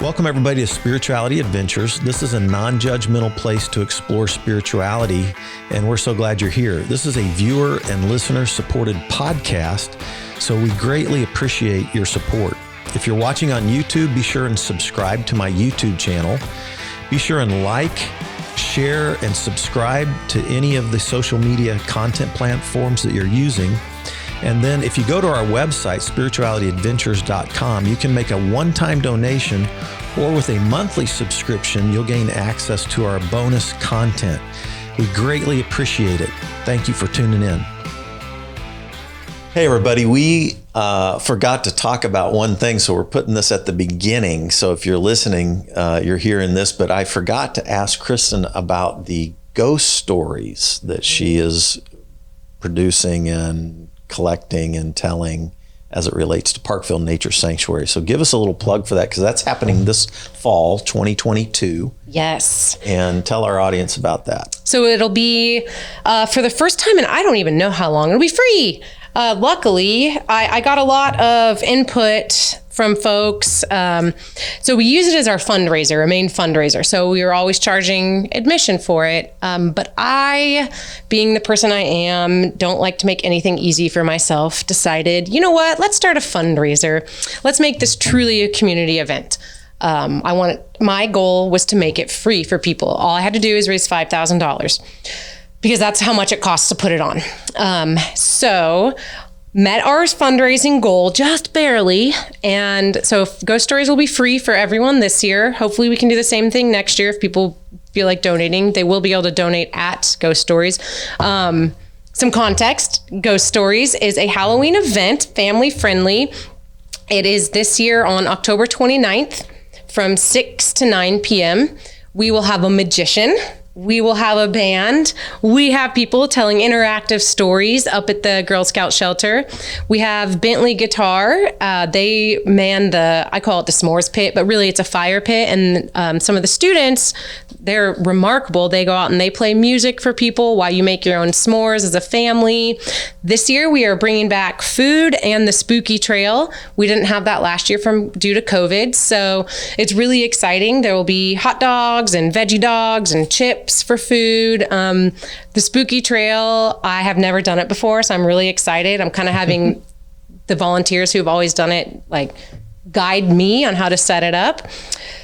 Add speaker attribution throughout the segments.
Speaker 1: Welcome everybody to Spirituality Adventures. This is a non-judgmental place to explore spirituality, and we're so glad you're here. This is a viewer and listener supported podcast, so we greatly appreciate your support. If you're watching on YouTube, be sure and subscribe to my YouTube channel. Be sure and like, share, and subscribe to any of the social media content platforms that you're using. And then if you go to our website, spiritualityadventures.com, you can make a one-time donation, or with a monthly subscription, you'll gain access to our bonus content. We greatly appreciate it. Thank you for tuning in. Hey everybody, we forgot to talk about one thing, so we're putting this at the beginning. So if you're listening, you're hearing this, but I forgot to ask Kristen about the ghost stories that she is producing and collecting and telling as it relates to Parkville Nature Sanctuary. So give us a little plug for that, because that's happening this fall, 2022.
Speaker 2: Yes.
Speaker 1: And tell our audience about that.
Speaker 2: So it'll be, for the first time, and I don't even know how long, it'll be free. Luckily, I got a lot of input from folks. So we use it as our fundraiser, our main fundraiser. So we were always charging admission for it. But I, being the person I am, don't like to make anything easy for myself, decided, you know what, let's start a fundraiser. Let's make this truly a community event. My goal was to make it free for people. All I had to do is raise $5,000. Because that's how much it costs to put it on. So met our fundraising goal just barely. And so Ghost Stories will be free for everyone this year. Hopefully we can do the same thing next year. If people feel like donating, they will be able to donate at Ghost Stories. Some context, Ghost Stories is a Halloween event, family friendly. It is this year on October 29th from 6 to 9 p.m. We will have a magician. We will have a band. We have people telling interactive stories up at the Girl Scout shelter. We have Bentley Guitar. They man I call it the s'mores pit, but really it's a fire pit. And some of the students, they're remarkable. They go out and they play music for people while you make your own s'mores as a family. This year we are bringing back food and the spooky trail. We didn't have that last year due to COVID. So it's really exciting. There will be hot dogs and veggie dogs and chips for food. The spooky trail, I have never done it before, so I'm really excited. I'm kind of having the volunteers who have always done it guide me on how to set it up.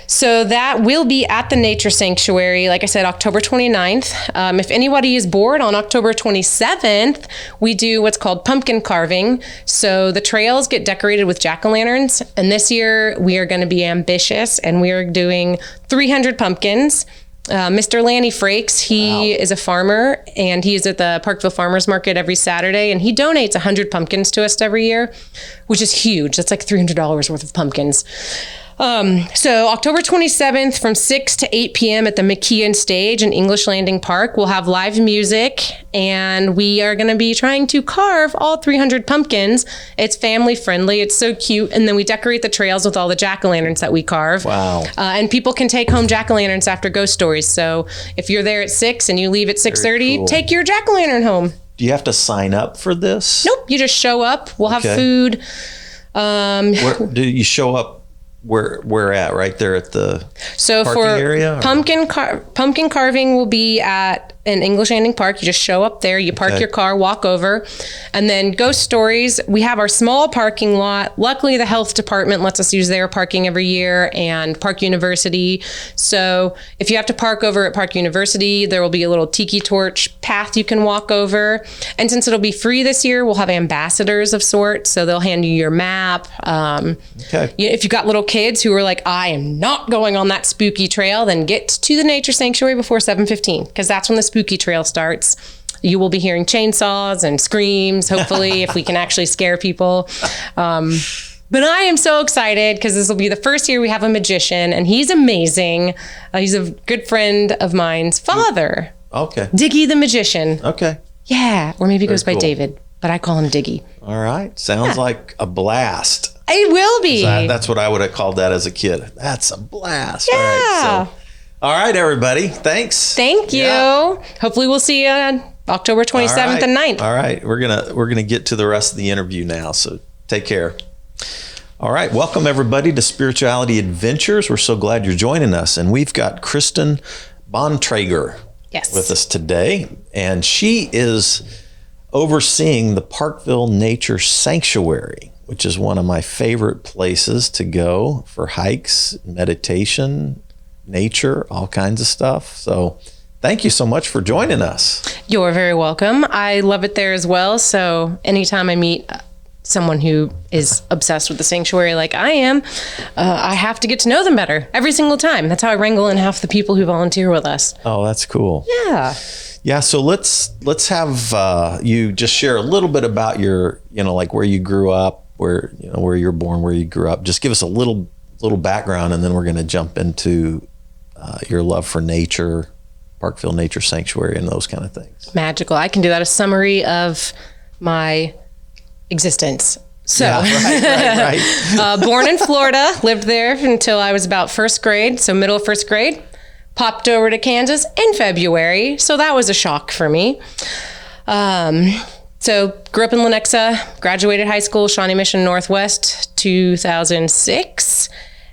Speaker 2: So that will be at the Nature Sanctuary, like I said, October 29th. If anybody is bored, on October 27th, we do what's called pumpkin carving. So the trails get decorated with jack-o'-lanterns. And this year we are going to be ambitious, and we are doing 300 pumpkins. Mr. Lanny Frakes, he is a farmer, and he is at the Parkville Farmers Market every Saturday, and he donates 100 pumpkins to us every year, which is huge. That's like $300 worth of pumpkins. So October 27th from 6 to 8 p.m. at the McKeon Stage in English Landing Park, we'll have live music, and we are going to be trying to carve all 300 pumpkins. It's family friendly. It's so cute. And then we decorate the trails with all the jack-o'-lanterns that we carve.
Speaker 1: Wow.
Speaker 2: And people can take home jack-o'-lanterns after Ghost Stories. So if you're there at 6 and you leave at 6:30, cool. Take your jack-o'-lantern home.
Speaker 1: Do you have to sign up for this?
Speaker 2: Nope. You just show up. We'll have food.
Speaker 1: Where do you show up? Where at? Right there at the parking area?
Speaker 2: Pumpkin carving will be at an English Landing Park. You just show up there, you park your car, walk over. And then Ghost Stories, we have our small parking lot. Luckily, the health department lets us use their parking every year, and Park University. So if you have to park over at Park University, there will be a little tiki torch path you can walk over. And since it'll be free this year, we'll have ambassadors of sorts. So they'll hand you your map. If you've got little kids who are like, I am not going on that spooky trail, then get to the Nature Sanctuary before 7:15, because that's when the spooky trail starts. You will be hearing chainsaws and screams, hopefully, if we can actually scare people. But I am so excited because this will be the first year we have a magician, and he's amazing. He's a good friend of mine's father.
Speaker 1: Okay.
Speaker 2: Diggy the magician.
Speaker 1: Okay.
Speaker 2: Yeah. Or maybe he goes by David, but I call him Diggy.
Speaker 1: All right. Sounds like a blast.
Speaker 2: It will be.
Speaker 1: That's what I would have called that as a kid. That's a blast.
Speaker 2: Yeah.
Speaker 1: All right, everybody. Thanks.
Speaker 2: Thank you. Yeah. Hopefully we'll see you on October 27th and 9th.
Speaker 1: All right. We're gonna get to the rest of the interview now, so take care. All right. Welcome, everybody, to Spirituality Adventures. We're so glad you're joining us. And we've got Kristen Bontrager with us today. And she is overseeing the Parkville Nature Sanctuary, which is one of my favorite places to go for hikes, meditation, nature, all kinds of stuff. So thank you so much for joining us.
Speaker 2: You're very welcome. I love it there as well. So anytime I meet someone who is obsessed with the sanctuary like I am, I have to get to know them better every single time. That's how I wrangle in half the people who volunteer with us.
Speaker 1: Oh, that's cool.
Speaker 2: Yeah.
Speaker 1: So let's have you just share a little bit about your, like where you grew up, where you're born, where you grew up. Just give us a little background, and then we're going to jump into your love for nature, Parkville Nature Sanctuary, and those kind of things.
Speaker 2: Magical. I can do that. A summary of my existence. So,
Speaker 1: right.
Speaker 2: Born in Florida, lived there until I was about first grade, so middle of first grade. Popped over to Kansas in February, so that was a shock for me. So grew up in Lenexa, graduated high school, Shawnee Mission Northwest, 2006,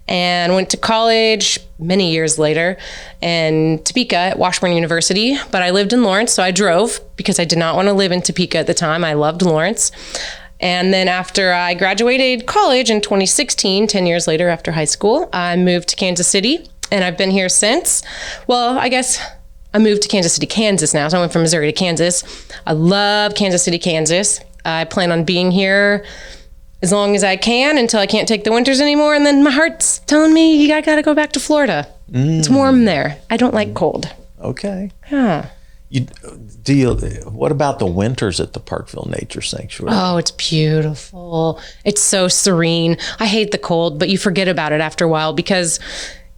Speaker 2: and went to college many years later in Topeka at Washburn University. But I lived in Lawrence, so I drove because I did not want to live in Topeka at the time. I loved Lawrence. And then after I graduated college in 2016, 10 years later after high school, I moved to Kansas City, and I've been here since. Well, I guess I moved to Kansas City, Kansas now. So I went from Missouri to Kansas. I love Kansas City, Kansas. I plan on being here as long as I can until I can't take the winters anymore. And then my heart's telling me I got to go back to Florida. It's warm there. I don't like cold.
Speaker 1: Okay.
Speaker 2: Yeah.
Speaker 1: What about the winters at the Parkville Nature Sanctuary?
Speaker 2: Oh, it's beautiful. It's so serene. I hate the cold, but you forget about it after a while because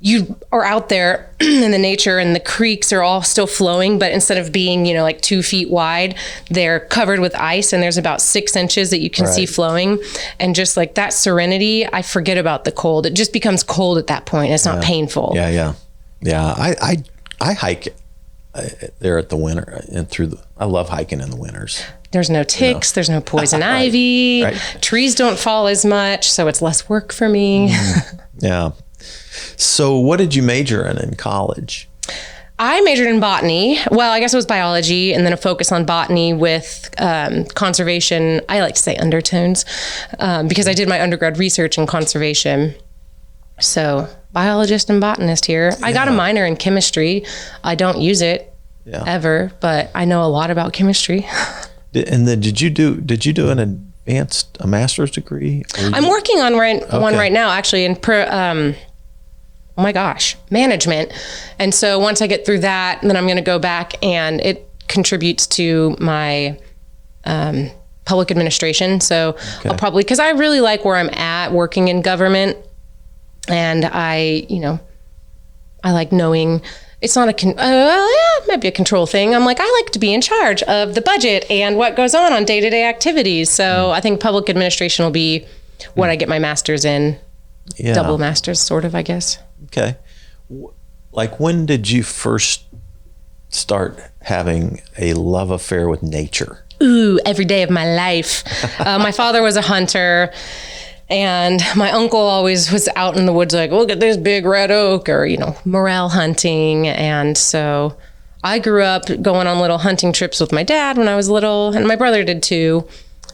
Speaker 2: you are out there in the nature and the creeks are all still flowing, but instead of being, like 2 feet wide, they're covered with ice and there's about 6 inches that you can see flowing. And just like that serenity, I forget about the cold. It just becomes cold at that point. It's not painful.
Speaker 1: Yeah. I hike there at the winter and I love hiking in the winters.
Speaker 2: There's no ticks, there's no poison ivy, trees don't fall as much, so it's less work for me.
Speaker 1: Yeah. So what did you major in college?
Speaker 2: I majored in botany. Well, I guess it was biology and then a focus on botany with conservation. I like to say undertones because I did my undergrad research in conservation. So biologist and botanist here. Yeah. I got a minor in chemistry. I don't use it ever, but I know a lot about chemistry.
Speaker 1: And then did you do a master's degree?
Speaker 2: I'm working on one right now, actually, in management. And so once I get through that, then I'm going to go back, and it contributes to my public administration. So I'll probably, because I really like where I'm at working in government, and I like knowing it's not maybe a control thing. I'm like, I like to be in charge of the budget and what goes on day-to-day activities. So I think public administration will be what I get my master's in. Yeah. Double master's, sort of, I guess.
Speaker 1: Okay. Like, when did you first start having a love affair with nature?
Speaker 2: Ooh, every day of my life. My father was a hunter, and my uncle always was out in the woods like, look at this big red oak, or, morel hunting. And so I grew up going on little hunting trips with my dad when I was little, and my brother did too.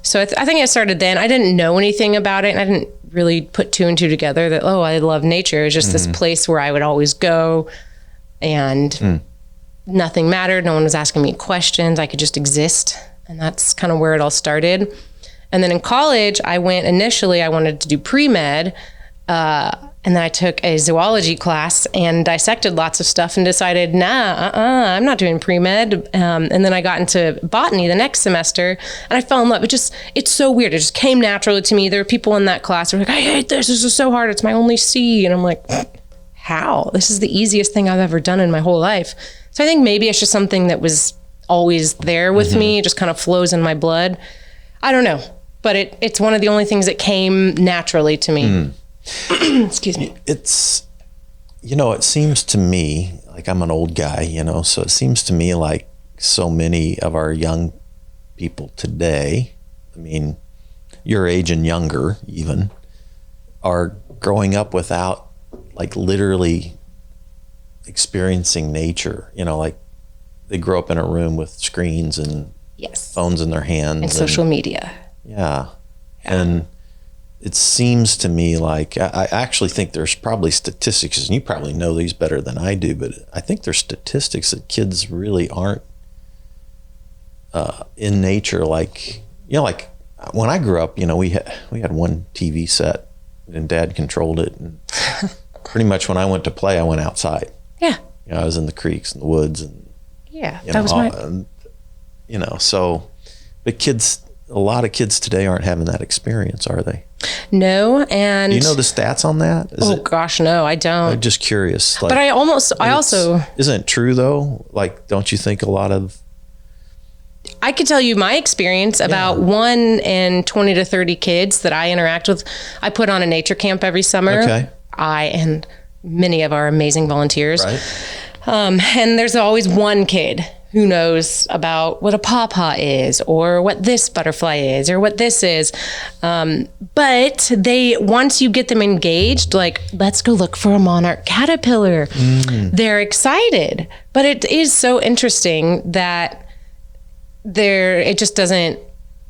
Speaker 2: So I think I started then. I didn't know anything about it, and I didn't really put 2 and 2 together that, I love nature. It was just this place where I would always go, and nothing mattered. No one was asking me questions. I could just exist. And that's kind of where it all started. And then in college, I wanted to do pre-med, and then I took a zoology class and dissected lots of stuff and decided, I'm not doing pre-med. And then I got into botany the next semester, and I fell in love. It's so weird. It just came naturally to me. There were people in that class who were like, I hate this. This is so hard. It's my only C. And I'm like, how? This is the easiest thing I've ever done in my whole life. So I think maybe it's just something that was always there with me. It just kind of flows in my blood. I don't know. But it's one of the only things that came naturally to me. Excuse me.
Speaker 1: It's, it seems to me, like, I'm an old guy, so it seems to me like so many of our young people today, I mean, your age and younger even, are growing up without like literally experiencing nature, like they grow up in a room with screens and phones in their hands
Speaker 2: and social media.
Speaker 1: Yeah. And it seems to me like I actually think there's probably statistics, and you probably know these better than I do, but I think there's statistics that kids really aren't in nature. Like, like when I grew up, we had one TV set and Dad controlled it. And pretty much when I went to play, I went outside.
Speaker 2: Yeah.
Speaker 1: I was in the creeks and the woods and
Speaker 2: that was my...
Speaker 1: so, but a lot of kids today aren't having that experience, are they?
Speaker 2: No. And
Speaker 1: do you know the stats on that?
Speaker 2: Gosh, no, I don't.
Speaker 1: I'm just curious.
Speaker 2: But I also
Speaker 1: isn't it true though? Like, don't you think a lot of...
Speaker 2: I could tell you my experience about 1 in 20 to 30 kids that I interact with. I put on a nature camp every summer.
Speaker 1: Okay.
Speaker 2: I and many of our amazing volunteers.
Speaker 1: Right.
Speaker 2: And there's always one kid who knows about what a pawpaw is, or what this butterfly is, or what this is. But once you get them engaged, like, let's go look for a monarch caterpillar. They're excited. But it is so interesting that it just doesn't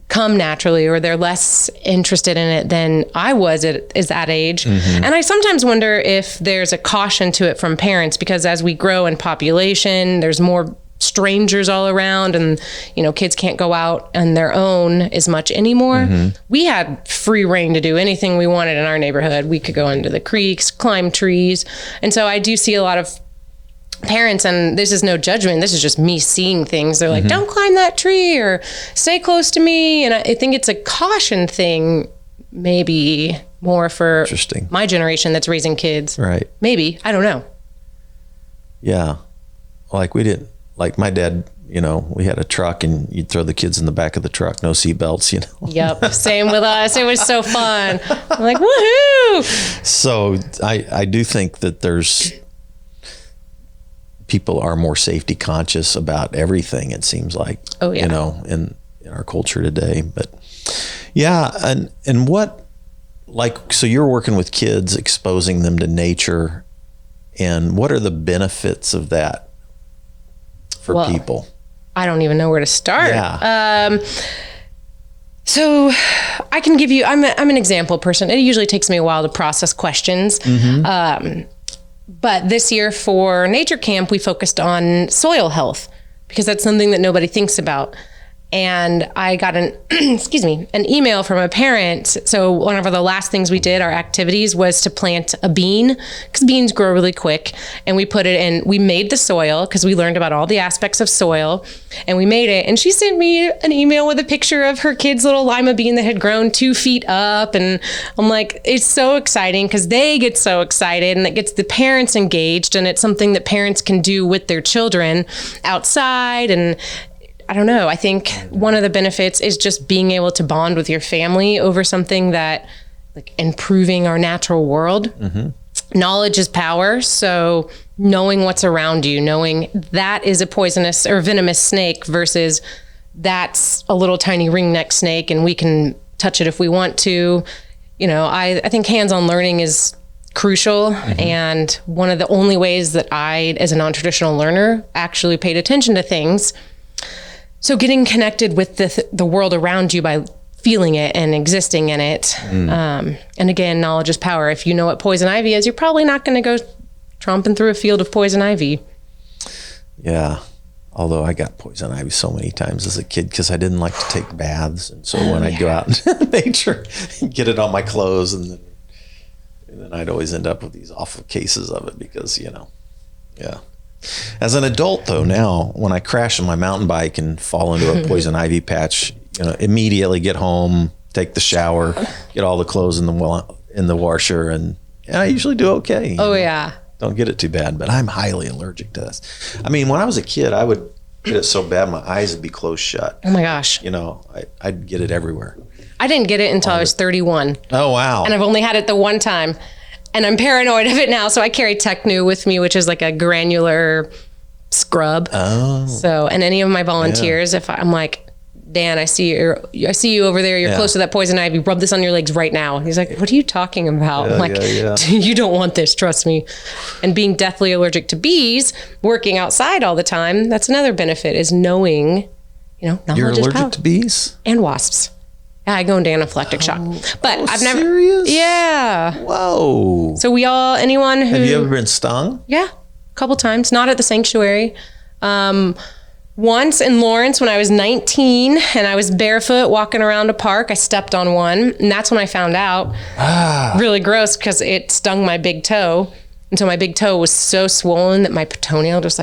Speaker 2: come naturally, or they're less interested in it than I was at that age. And I sometimes wonder if there's a caution to it from parents, because as we grow in population, there's more strangers all around, and kids can't go out on their own as much anymore. We had free reign to do anything we wanted in our neighborhood. We could go into the creeks, climb trees. And so I do see a lot of parents, and this is no judgment, this is just me seeing things. They're like, don't climb that tree, or stay close to me. And I think it's a caution thing, maybe more for my generation that's raising kids.
Speaker 1: Right. Maybe.
Speaker 2: I don't know.
Speaker 1: Yeah. Like my dad, we had a truck, and you'd throw the kids in the back of the truck, no seatbelts,
Speaker 2: Yep. Same with us. It was so fun. I'm like, woohoo.
Speaker 1: So I do think that people are more safety conscious about everything, it seems like.
Speaker 2: Oh, yeah.
Speaker 1: In our culture today. But yeah. And what, so you're working with kids, exposing them to nature, and what are the benefits of that for people?
Speaker 2: I don't even know where to start.
Speaker 1: Yeah.
Speaker 2: So I can give you, I'm an example person. It usually takes me a while to process questions. But this year for Nature Camp, we focused on soil health, because that's something that nobody thinks about. And I got an email from a parent. So one of the last things we did, our activities, was to plant a bean, because beans grow really quick. And we put it in, we made the soil, because we learned about all the aspects of soil, and we made it. And she sent me an email with a picture of her kid's little lima bean that had grown 2 feet up. And I'm like, it's so exciting, because they get so excited, and it gets the parents engaged. And it's something that parents can do with their children outside. And I don't know. I think one of the benefits is just being able to bond with your family over something that, like, improving our natural world. Knowledge is power. So knowing what's around you, knowing that is a poisonous or venomous snake versus that's a little tiny ringneck snake and we can touch it if we want to. I think hands-on learning is crucial. And one of the only ways that I, as a non-traditional learner, actually paid attention to things. So getting connected with the world around you by feeling it and existing in it. And again, knowledge is power. If you know what poison ivy is, you're probably not going to go tromping through a field of poison ivy.
Speaker 1: Yeah. Although I got poison ivy so many times as a kid because I didn't like to take baths. And so when I'd go out into nature, get it on my clothes, and then I'd always end up with these awful cases of it because, yeah. As an adult, though, now, when I crash on my mountain bike and fall into a poison ivy patch, immediately get home, take the shower, get all the clothes in the washer, and I usually do okay.
Speaker 2: Oh, yeah.
Speaker 1: Don't get it too bad, but I'm highly allergic to this. I mean, when I was a kid, I would get it so bad my eyes would be closed shut.
Speaker 2: Oh, my gosh.
Speaker 1: I'd get it everywhere.
Speaker 2: I didn't get it until I was 31.
Speaker 1: Oh, wow.
Speaker 2: And I've only had it the one time. And I'm paranoid of it now, so I carry Technu with me, which is like a granular scrub.
Speaker 1: Oh.
Speaker 2: So, and any of my volunteers, if I'm like, Dan, I see you over there. You're close to that poison ivy. Rub this on your legs right now. He's like, what are you talking about? I'm like, you don't want this, trust me. And being deathly allergic to bees, working outside all the time, that's another benefit, is knowing, knowledge
Speaker 1: You're
Speaker 2: is
Speaker 1: allergic
Speaker 2: power.
Speaker 1: to bees?
Speaker 2: And wasps. Yeah, I go into anaphylactic shock. But I've never.
Speaker 1: Serious?
Speaker 2: Yeah.
Speaker 1: Whoa.
Speaker 2: So anyone who.
Speaker 1: Have you ever been stung?
Speaker 2: Yeah, a couple times. Not at the sanctuary. Once in Lawrence when I was 19 and I was barefoot walking around a park, I stepped on one, and that's when I found out. Really gross because it stung my big toe. And so my big toe was so swollen that my toenail just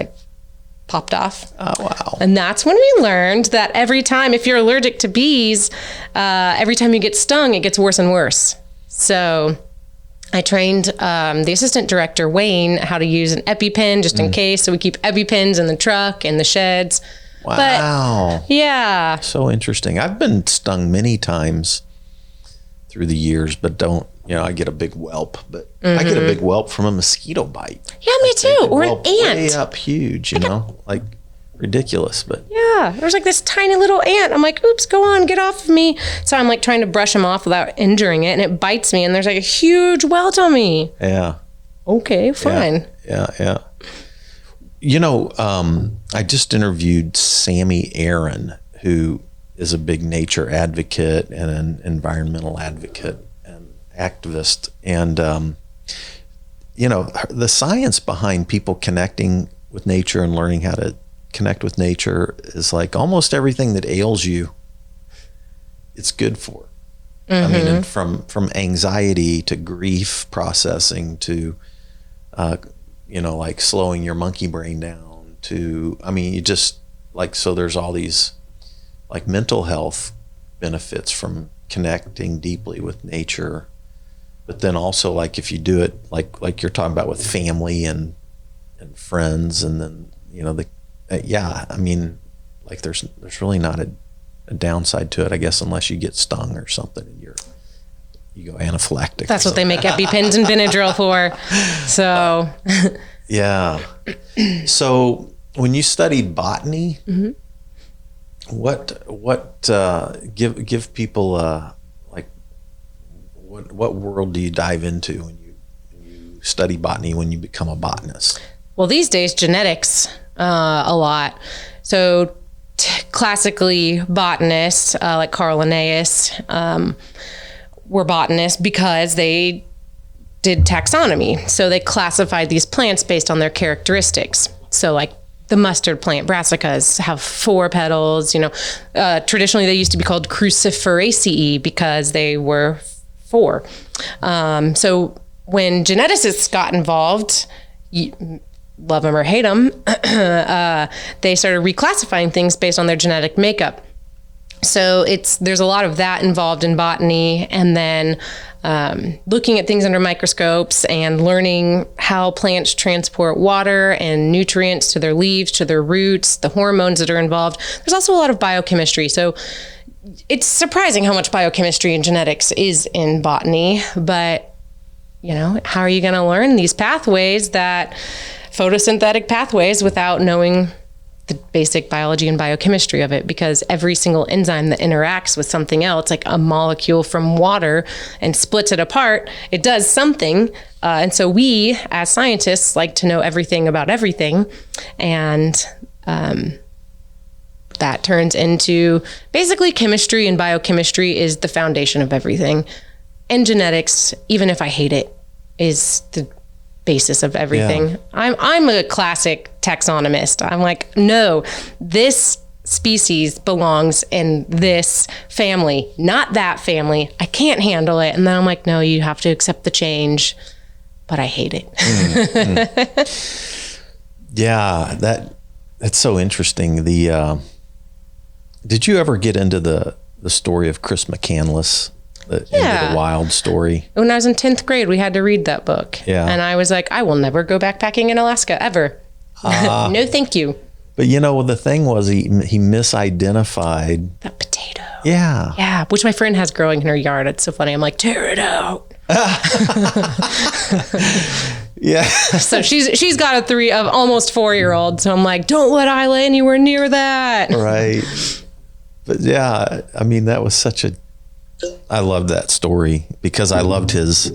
Speaker 2: popped off.
Speaker 1: Oh, wow.
Speaker 2: And that's when we learned that every time, if you're allergic to bees, every time you get stung, it gets worse and worse. So I trained the assistant director, Wayne, how to use an EpiPen just in case. So we keep EpiPens in the truck and the sheds.
Speaker 1: Wow.
Speaker 2: But, yeah.
Speaker 1: So interesting. I've been stung many times through the years, but I get a big whelp. But I get a big whelp from a mosquito bite.
Speaker 2: Yeah, me too. Or an ant.
Speaker 1: Way up huge, ridiculous. But
Speaker 2: yeah, there's this tiny little ant. I'm like, oops, go on, get off of me. So I'm trying to brush him off without injuring it, and it bites me, and there's a huge welt on me.
Speaker 1: Yeah.
Speaker 2: Okay, fine.
Speaker 1: Yeah. I just interviewed Sammy Aaron, who is a big nature advocate and an environmental advocate and activist. And, the science behind people connecting with nature and learning how to connect with nature is almost everything that ails you, it's good for. I mean, from anxiety to grief processing to, slowing your monkey brain down to, you just so there's all these mental health benefits from connecting deeply with nature. But then also if you do it like you're talking about with family and friends, and then, there's really not a downside to it, I guess, unless you get stung or something and you go anaphylactic.
Speaker 2: That's what they make EpiPens and Benadryl for. So.
Speaker 1: Yeah. So when you studied botany, what give people what world do you dive into when you study botany, when you become a botanist?
Speaker 2: Well, these days, genetics a lot. So classically, botanists like Carl Linnaeus were botanists because they did taxonomy. So they classified these plants based on their characteristics. So the mustard plant, brassicas, have 4 petals. Traditionally they used to be called cruciferaceae because they were 4. So when geneticists got involved, love them or hate them, they started reclassifying things based on their genetic makeup. So there's a lot of that involved in botany, and then looking at things under microscopes and learning how plants transport water and nutrients to their leaves, to their roots, the hormones that are involved. There's also a lot of biochemistry. So it's surprising how much biochemistry and genetics is in botany, but how are you going to learn these pathways, photosynthetic pathways, without knowing the basic biology and biochemistry of it? Because every single enzyme that interacts with something else, like a molecule from water, and splits it apart, it does something. And so we, as scientists, like to know everything about everything. And that turns into basically chemistry, and biochemistry is the foundation of everything. And genetics, even if I hate it, is the basis of everything. Yeah. I'm a classic taxonomist. I'm like, no, this species belongs in this family, not that family. I can't handle it. And then I'm like, no, you have to accept the change, but I hate it.
Speaker 1: Yeah, that's so interesting. Did you ever get into the story of Chris McCandless? Into the wild story? When
Speaker 2: I was in 10th grade, we had to read that book. Yeah. And I was like, I will never go backpacking in Alaska, ever. No, thank you.
Speaker 1: But the thing was he misidentified
Speaker 2: that potato.
Speaker 1: Yeah.
Speaker 2: Yeah, which my friend has growing in her yard. It's so funny. I'm like, tear it out.
Speaker 1: Yeah.
Speaker 2: So she's got almost 4-year-old. So I'm like, don't let Isla anywhere near that.
Speaker 1: Right. But yeah, I mean, that was I loved that story because I loved his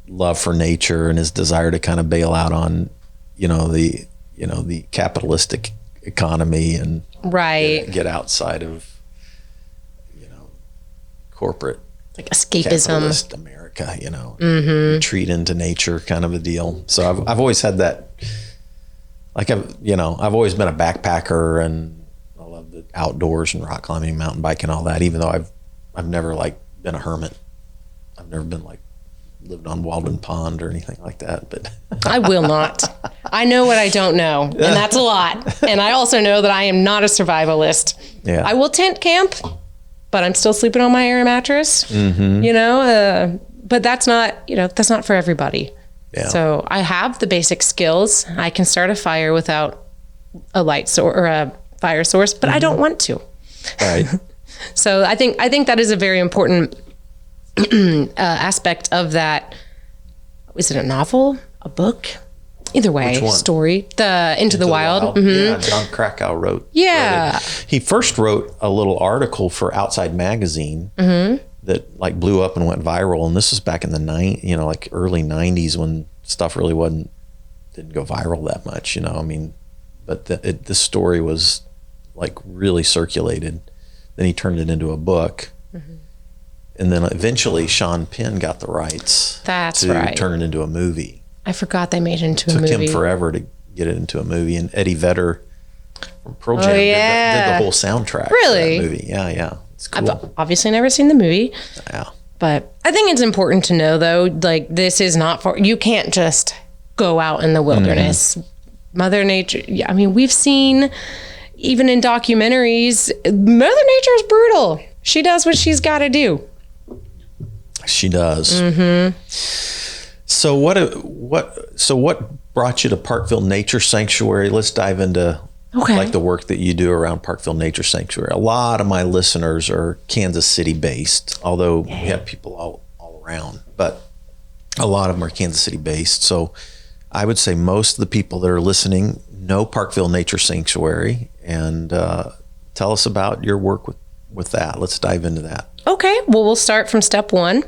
Speaker 1: love for nature and his desire to kind of bail out on, the capitalistic economy and get outside of, corporate
Speaker 2: like escapism,
Speaker 1: capitalist America, retreat into nature kind of a deal. So I've always had that, like, I've always been a backpacker and I love the outdoors and rock climbing, mountain biking, all that, even though I've never like been a hermit. I've never been like lived on Walden Pond or anything like that, but
Speaker 2: I will not. I know what I don't know, and that's a lot. And I also know that I am not a survivalist.
Speaker 1: Yeah.
Speaker 2: I will tent camp, but I'm still sleeping on my air mattress, but that's not for everybody.
Speaker 1: Yeah.
Speaker 2: So I have the basic skills. I can start a fire without a light source or a fire source, but I don't want to.
Speaker 1: Right.
Speaker 2: So I think that is a very important aspect of that. Is it a novel, a book? Either way, story. The Into the Wild. Mm-hmm.
Speaker 1: Yeah, John Krakow wrote.
Speaker 2: Yeah.
Speaker 1: He first wrote a little article for Outside Magazine that like blew up and went viral. And this was back in the early 90s when stuff really didn't go viral that much, but the story was like really circulated. Then he turned it into a book. Mm-hmm. And then eventually Sean Penn got the rights to turn it into a movie.
Speaker 2: I forgot they made it into a movie.
Speaker 1: Took him forever to get it into a movie. And Eddie Vedder from Pearl Jam did the whole soundtrack for that movie. Yeah. It's cool.
Speaker 2: I've obviously never seen the movie.
Speaker 1: Yeah.
Speaker 2: But I think it's important to know, though, like, this is not you can't just go out in the wilderness. Mm-hmm. Mother Nature, I mean, we've seen, even in documentaries, Mother Nature is brutal. She does what she's got to do.
Speaker 1: She does. Mm-hmm. So what brought you to Parkville Nature Sanctuary? Let's dive into like the work that you do around Parkville Nature Sanctuary. A lot of my listeners are Kansas City based, although we have people all around, but a lot of them are Kansas City based. So I would say most of the people that are listening know Parkville Nature Sanctuary, and tell us about your work with that. Let's dive into that. Okay.
Speaker 2: Well, we'll start from step one.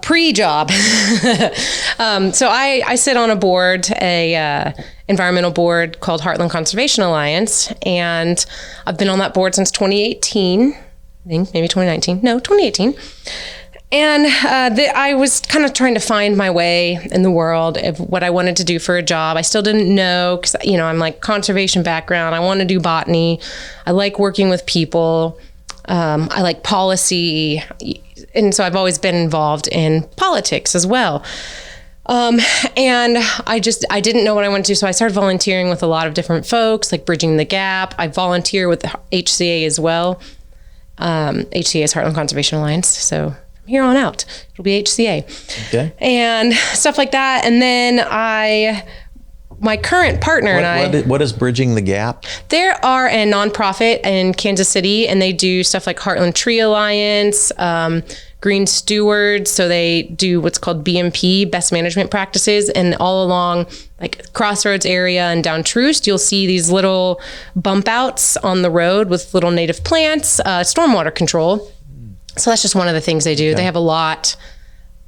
Speaker 2: Pre-job. So I sit on a board, environmental board called Heartland Conservation Alliance, and I've been on that board since 2018. I think maybe 2019. No, 2018. And I was kind of trying to find my way in the world of what I wanted to do for a job. I still didn't know because, I'm like conservation background. I want to do botany. I like working with people. I like policy. And so I've always been involved in politics as well. And I didn't know what I wanted to do. So I started volunteering with a lot of different folks, like Bridging the Gap. I volunteer with the HCA as well. HCA is Heartland Conservation Alliance. So from here on out, it'll be HCA. Okay. And stuff like that. And then my current partner and I...
Speaker 1: What is Bridging the Gap?
Speaker 2: They are a nonprofit in Kansas City, and they do stuff like Heartland Tree Alliance, Green Stewards. So they do what's called BMP, Best Management Practices. And all along like Crossroads area and down Troost, you'll see these little bump outs on the road with little native plants, stormwater control. So that's just one of the things they do. Okay. They have a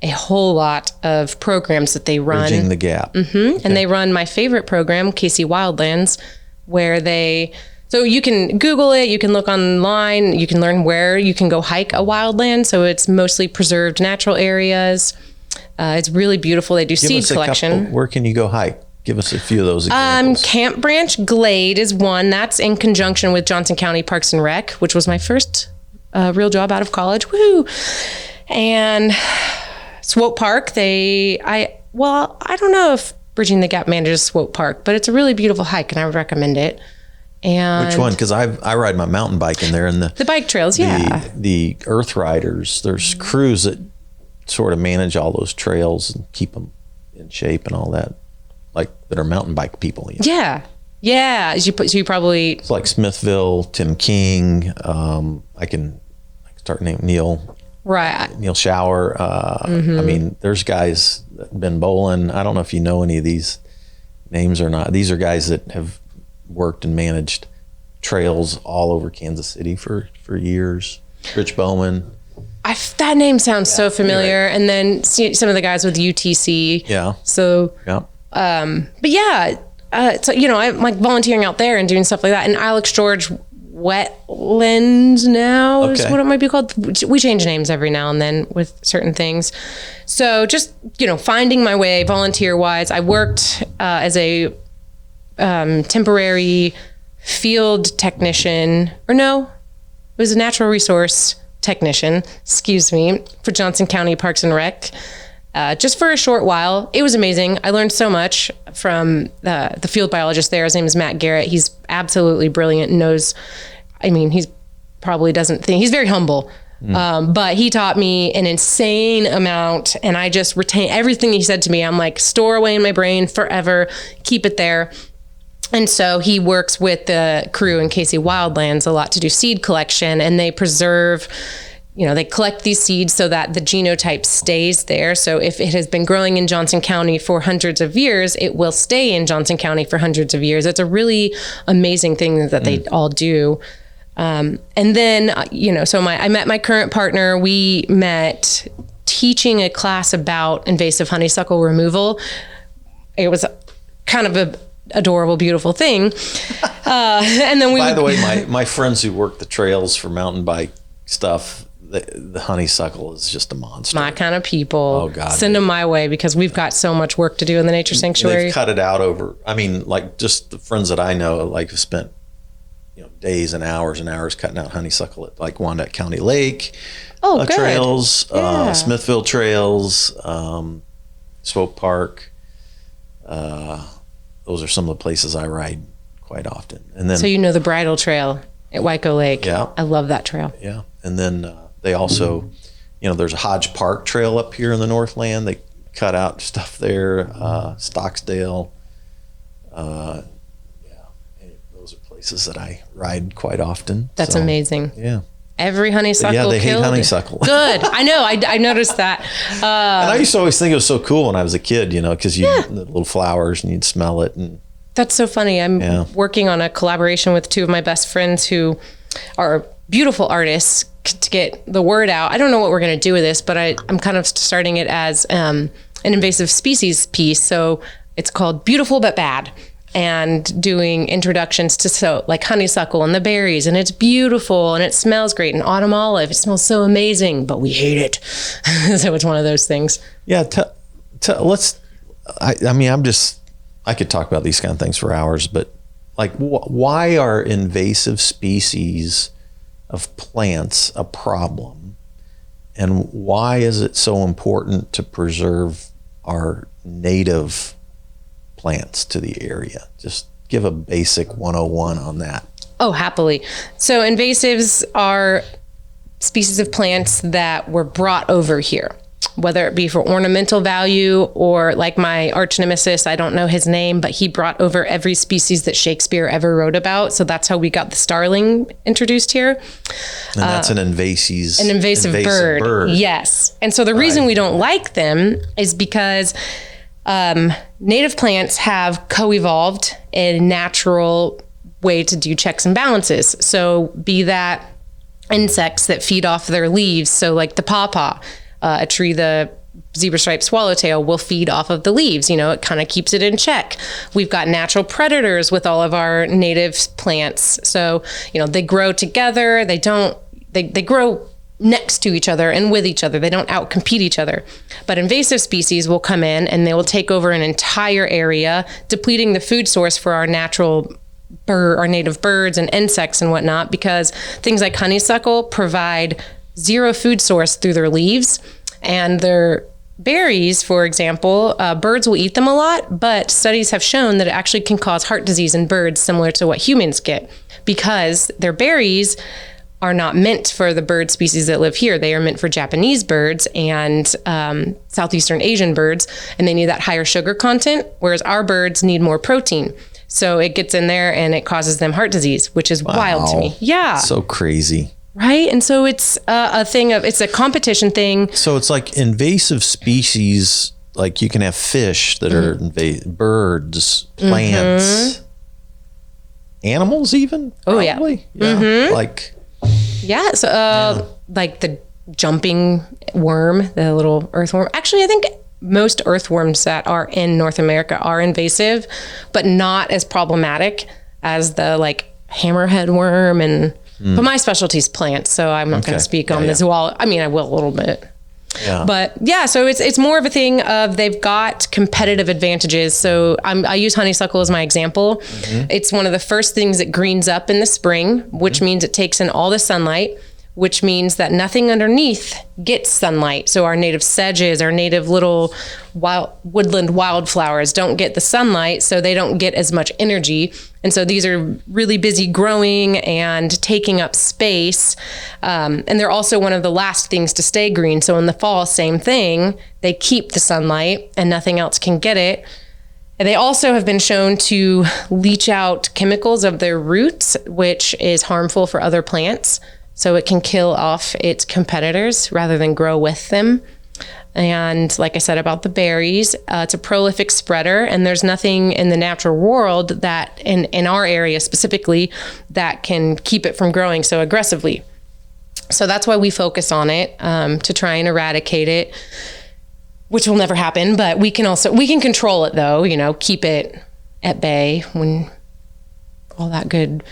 Speaker 2: whole lot of programs that they run.
Speaker 1: Bridging the Gap.
Speaker 2: Mm-hmm. Okay. And they run my favorite program, KC Wildlands, where so you can Google it, you can look online, you can learn where you can go hike a wildland. So it's mostly preserved natural areas. It's really beautiful. They do seed collection.
Speaker 1: Where can you go hike? Give us a few of those examples.
Speaker 2: Camp Branch Glade is one. That's in conjunction with Johnson County Parks and Rec, which was my first real job out of college. Woo! And Swope Park, I don't know if Bridging the Gap manages Swope Park, but it's a really beautiful hike and I would recommend it. And
Speaker 1: which one? Because I ride my mountain bike in there, and the
Speaker 2: bike trails, yeah.
Speaker 1: The Earth Riders, there's crews that sort of manage all those trails and keep them in shape and all that, like that are mountain bike people.
Speaker 2: Yeah. You probably...
Speaker 1: It's like Smithville, Tim King, I can start naming Neil.
Speaker 2: Right.
Speaker 1: Neil Shower. Mm-hmm. I mean, there's guys that been bowling. I don't know if you know any of these names or not. These are guys that have worked and managed trails all over Kansas City for years. Rich Bowman.
Speaker 2: That name sounds so familiar. Right. And then some of the guys with UTC.
Speaker 1: Yeah.
Speaker 2: So,
Speaker 1: yeah.
Speaker 2: But yeah, so, you know, I'm like volunteering out there and doing stuff like that. And Alex George Wetland now is what it might be called. We change names every now and then with certain things. So just, you know, finding my way volunteer wise. I worked as a temporary field technician, or no, it was a natural resource technician, for Johnson County Parks and Rec, just for a short while. It was amazing. I learned so much from the field biologist there. His name is Matt Garrett. He's absolutely brilliant and knows, I mean, he's very humble, but he taught me an insane amount, and I just retain everything he said to me. I'm like, store away in my brain forever, keep it there. And so he works with the crew in Casey Wildlands a lot to do seed collection, and they preserve, you know, they collect these seeds so that the genotype stays there. So if it has been growing in Johnson County for hundreds of years, it will stay in Johnson County for hundreds of years. It's a really amazing thing that they all do. And then, you know, so I met my current partner. We met teaching a class about invasive honeysuckle removal. It was kind of a adorable, beautiful thing. And then
Speaker 1: by the way, my friends who work the trails for mountain bike stuff, the honeysuckle is just a monster.
Speaker 2: My kind of people.
Speaker 1: Oh God.
Speaker 2: Send them my way, because we've got so much work to do in the nature sanctuary.
Speaker 1: They've cut it out over, I mean, like just the friends that I know, like have spent, you know, days and hours cutting out honeysuckle at like Wyandotte County Lake.
Speaker 2: Oh, good.
Speaker 1: Trails, Smithville trails, Swope Park, those are some of the places I ride quite often. And then,
Speaker 2: so you know the Bridle Trail at Waco Lake.
Speaker 1: Yeah.
Speaker 2: I love that trail.
Speaker 1: Yeah. And then they also, you know, there's a Hodge Park trail up here in the Northland. They cut out stuff there. Stocksdale. Those are places that I ride quite often.
Speaker 2: That's amazing.
Speaker 1: Yeah.
Speaker 2: Every honeysuckle.
Speaker 1: Yeah, they hate
Speaker 2: killed.
Speaker 1: honeysuckle.
Speaker 2: Good. I know. I noticed that.
Speaker 1: And I used to always think it was so cool when I was a kid, you know, because the little flowers and you'd smell it. And
Speaker 2: that's so funny. I'm working on a collaboration with two of my best friends who are beautiful artists to get the word out. I don't know what we're going to do with this, but I'm kind of starting it as an invasive species piece. So it's called Beautiful But Bad, and doing introductions to like honeysuckle and the berries, and it's beautiful and it smells great, and autumn olive, it smells so amazing, but we hate it. So it's one of those things.
Speaker 1: Yeah. I could talk about these kind of things for hours, but like why are invasive species of plants a problem, and why is it so important to preserve our native plants to the area? Just give a basic 101 on that.
Speaker 2: Oh, happily. So invasives are species of plants that were brought over here, whether it be for ornamental value or like my arch nemesis, I don't know his name, but he brought over every species that Shakespeare ever wrote about. So that's how we got the starling introduced here.
Speaker 1: And that's an invasive
Speaker 2: bird. Yes. And so the reason we don't like them is because native plants have co-evolved a natural way to do checks and balances. So be that insects that feed off their leaves. So like the pawpaw, a tree, the zebra-striped swallowtail will feed off of the leaves. You know, it kind of keeps it in check. We've got natural predators with all of our native plants. So, you know, they grow together. They grow next to each other and with each other. They don't outcompete each other. But invasive species will come in and they will take over an entire area, depleting the food source for our our native birds and insects and whatnot, because things like honeysuckle provide zero food source through their leaves, and their berries, for example, birds will eat them a lot, but studies have shown that it actually can cause heart disease in birds similar to what humans get, because their berries are not meant for the bird species that live here. They are meant for Japanese birds and Southeastern Asian birds, and they need that higher sugar content, whereas our birds need more protein. So it gets in there and it causes them heart disease, which is wild to me. Yeah.
Speaker 1: So crazy.
Speaker 2: Right? And so it's it's a competition thing.
Speaker 1: So it's like invasive species, like you can have fish that are birds, plants. animals even?
Speaker 2: Oh,
Speaker 1: probably?
Speaker 2: yeah. Mm-hmm.
Speaker 1: Like,
Speaker 2: yeah. So, like the jumping worm, the little earthworm. Actually, I think most earthworms that are in North America are invasive, but not as problematic as the like hammerhead worm. And but my specialty is plants, so I'm not going to speak on this. Well, I mean, I will a little bit. Yeah. But yeah, so it's more of a thing of they've got competitive advantages. So I use honeysuckle as my example. Mm-hmm. It's one of the first things that greens up in the spring, which means it takes in all the sunlight, which means that nothing underneath gets sunlight. So our native sedges, our native little woodland wildflowers don't get the sunlight, so they don't get as much energy. And so these are really busy growing and taking up space. And they're also one of the last things to stay green. So in the fall, same thing. They keep the sunlight and nothing else can get it. And they also have been shown to leach out chemicals of their roots, which is harmful for other plants. So it can kill off its competitors rather than grow with them. And like I said about the berries, it's a prolific spreader, and there's nothing in the natural world that, in our area specifically, that can keep it from growing so aggressively. So that's why we focus on it, to try and eradicate it, which will never happen. But we can control it though, keep it at bay when all that good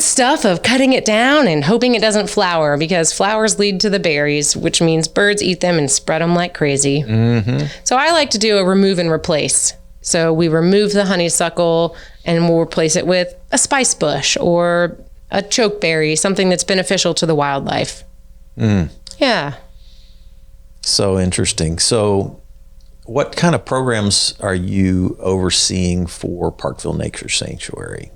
Speaker 2: stuff of cutting it down and hoping it doesn't flower, because flowers lead to the berries, which means birds eat them and spread them like crazy. Mm-hmm. So I like to do a remove and replace. So we remove the honeysuckle and we'll replace it with a spice bush or a chokeberry, something that's beneficial to the wildlife. Mm. Yeah.
Speaker 1: So interesting. So what kind of programs are you overseeing for Parkville Nature Sanctuary?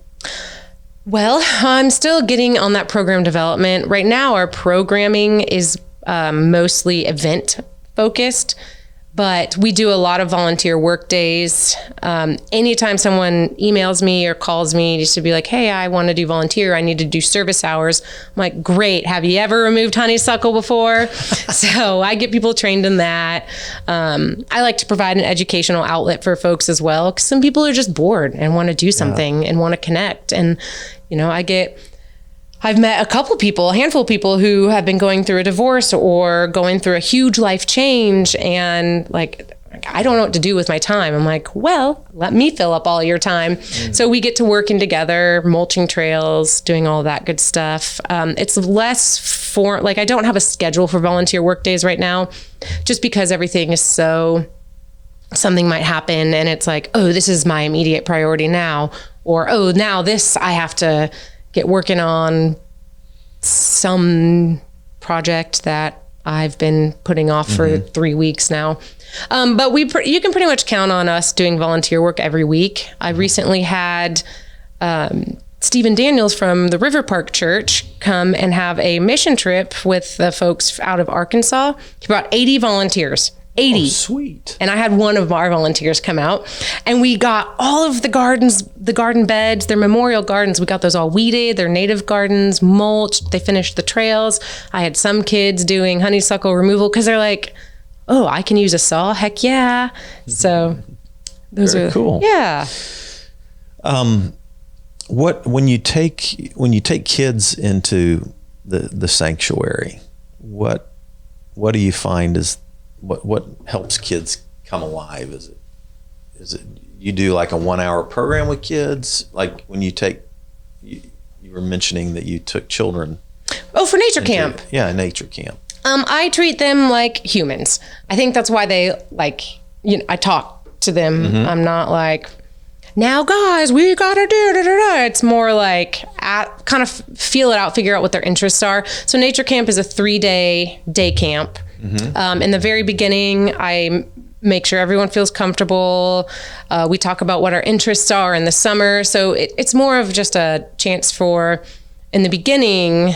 Speaker 2: Well, I'm still getting on that program development. Right now, our programming is mostly event focused, but we do a lot of volunteer work days. Anytime someone emails me or calls me just to be like, hey, I want to do volunteer, I need to do service hours. I'm like, great. Have you ever removed honeysuckle before? So I get people trained in that. I like to provide an educational outlet for folks as well, because some people are just bored and want to do something and want to connect. And, I've met a handful of people who have been going through a divorce or going through a huge life change, and like, I don't know what to do with my time. I'm like, well, let me fill up all your time. Mm. So we get to working together, mulching trails, doing all that good stuff. It's less I don't have a schedule for volunteer work days right now, just because everything is something might happen and it's like, oh, this is my immediate priority now. Or, oh, now this, I have to get working on some project that I've been putting off for 3 weeks now. But you can pretty much count on us doing volunteer work every week. I recently had Stephen Daniels from the River Park Church come and have a mission trip with the folks out of Arkansas. He brought 80 volunteers. 80.
Speaker 1: Oh, sweet.
Speaker 2: And I had one of our volunteers come out, and we got all of the garden beds, their memorial gardens. We got those all weeded, their native gardens, mulched. They finished the trails. I had some kids doing honeysuckle removal because they're like, oh, I can use a saw. Heck yeah. So those
Speaker 1: Very
Speaker 2: are cool.
Speaker 1: Yeah. When you take kids into the sanctuary, what do you find is what helps kids come alive? Is it you do like a 1 hour program with kids? Like when you were mentioning that you took children.
Speaker 2: Oh, for nature camp.
Speaker 1: Yeah, nature camp.
Speaker 2: I treat them like humans. I think that's why they I talk to them. Mm-hmm. I'm not like, now guys, we gotta do da-da-da. It's more like kind of feel it out, figure out what their interests are. So nature camp is a 3-day day camp. Mm-hmm. In the very beginning, I make sure everyone feels comfortable. We talk about what our interests are in the summer. So it's more of just a chance for, in the beginning,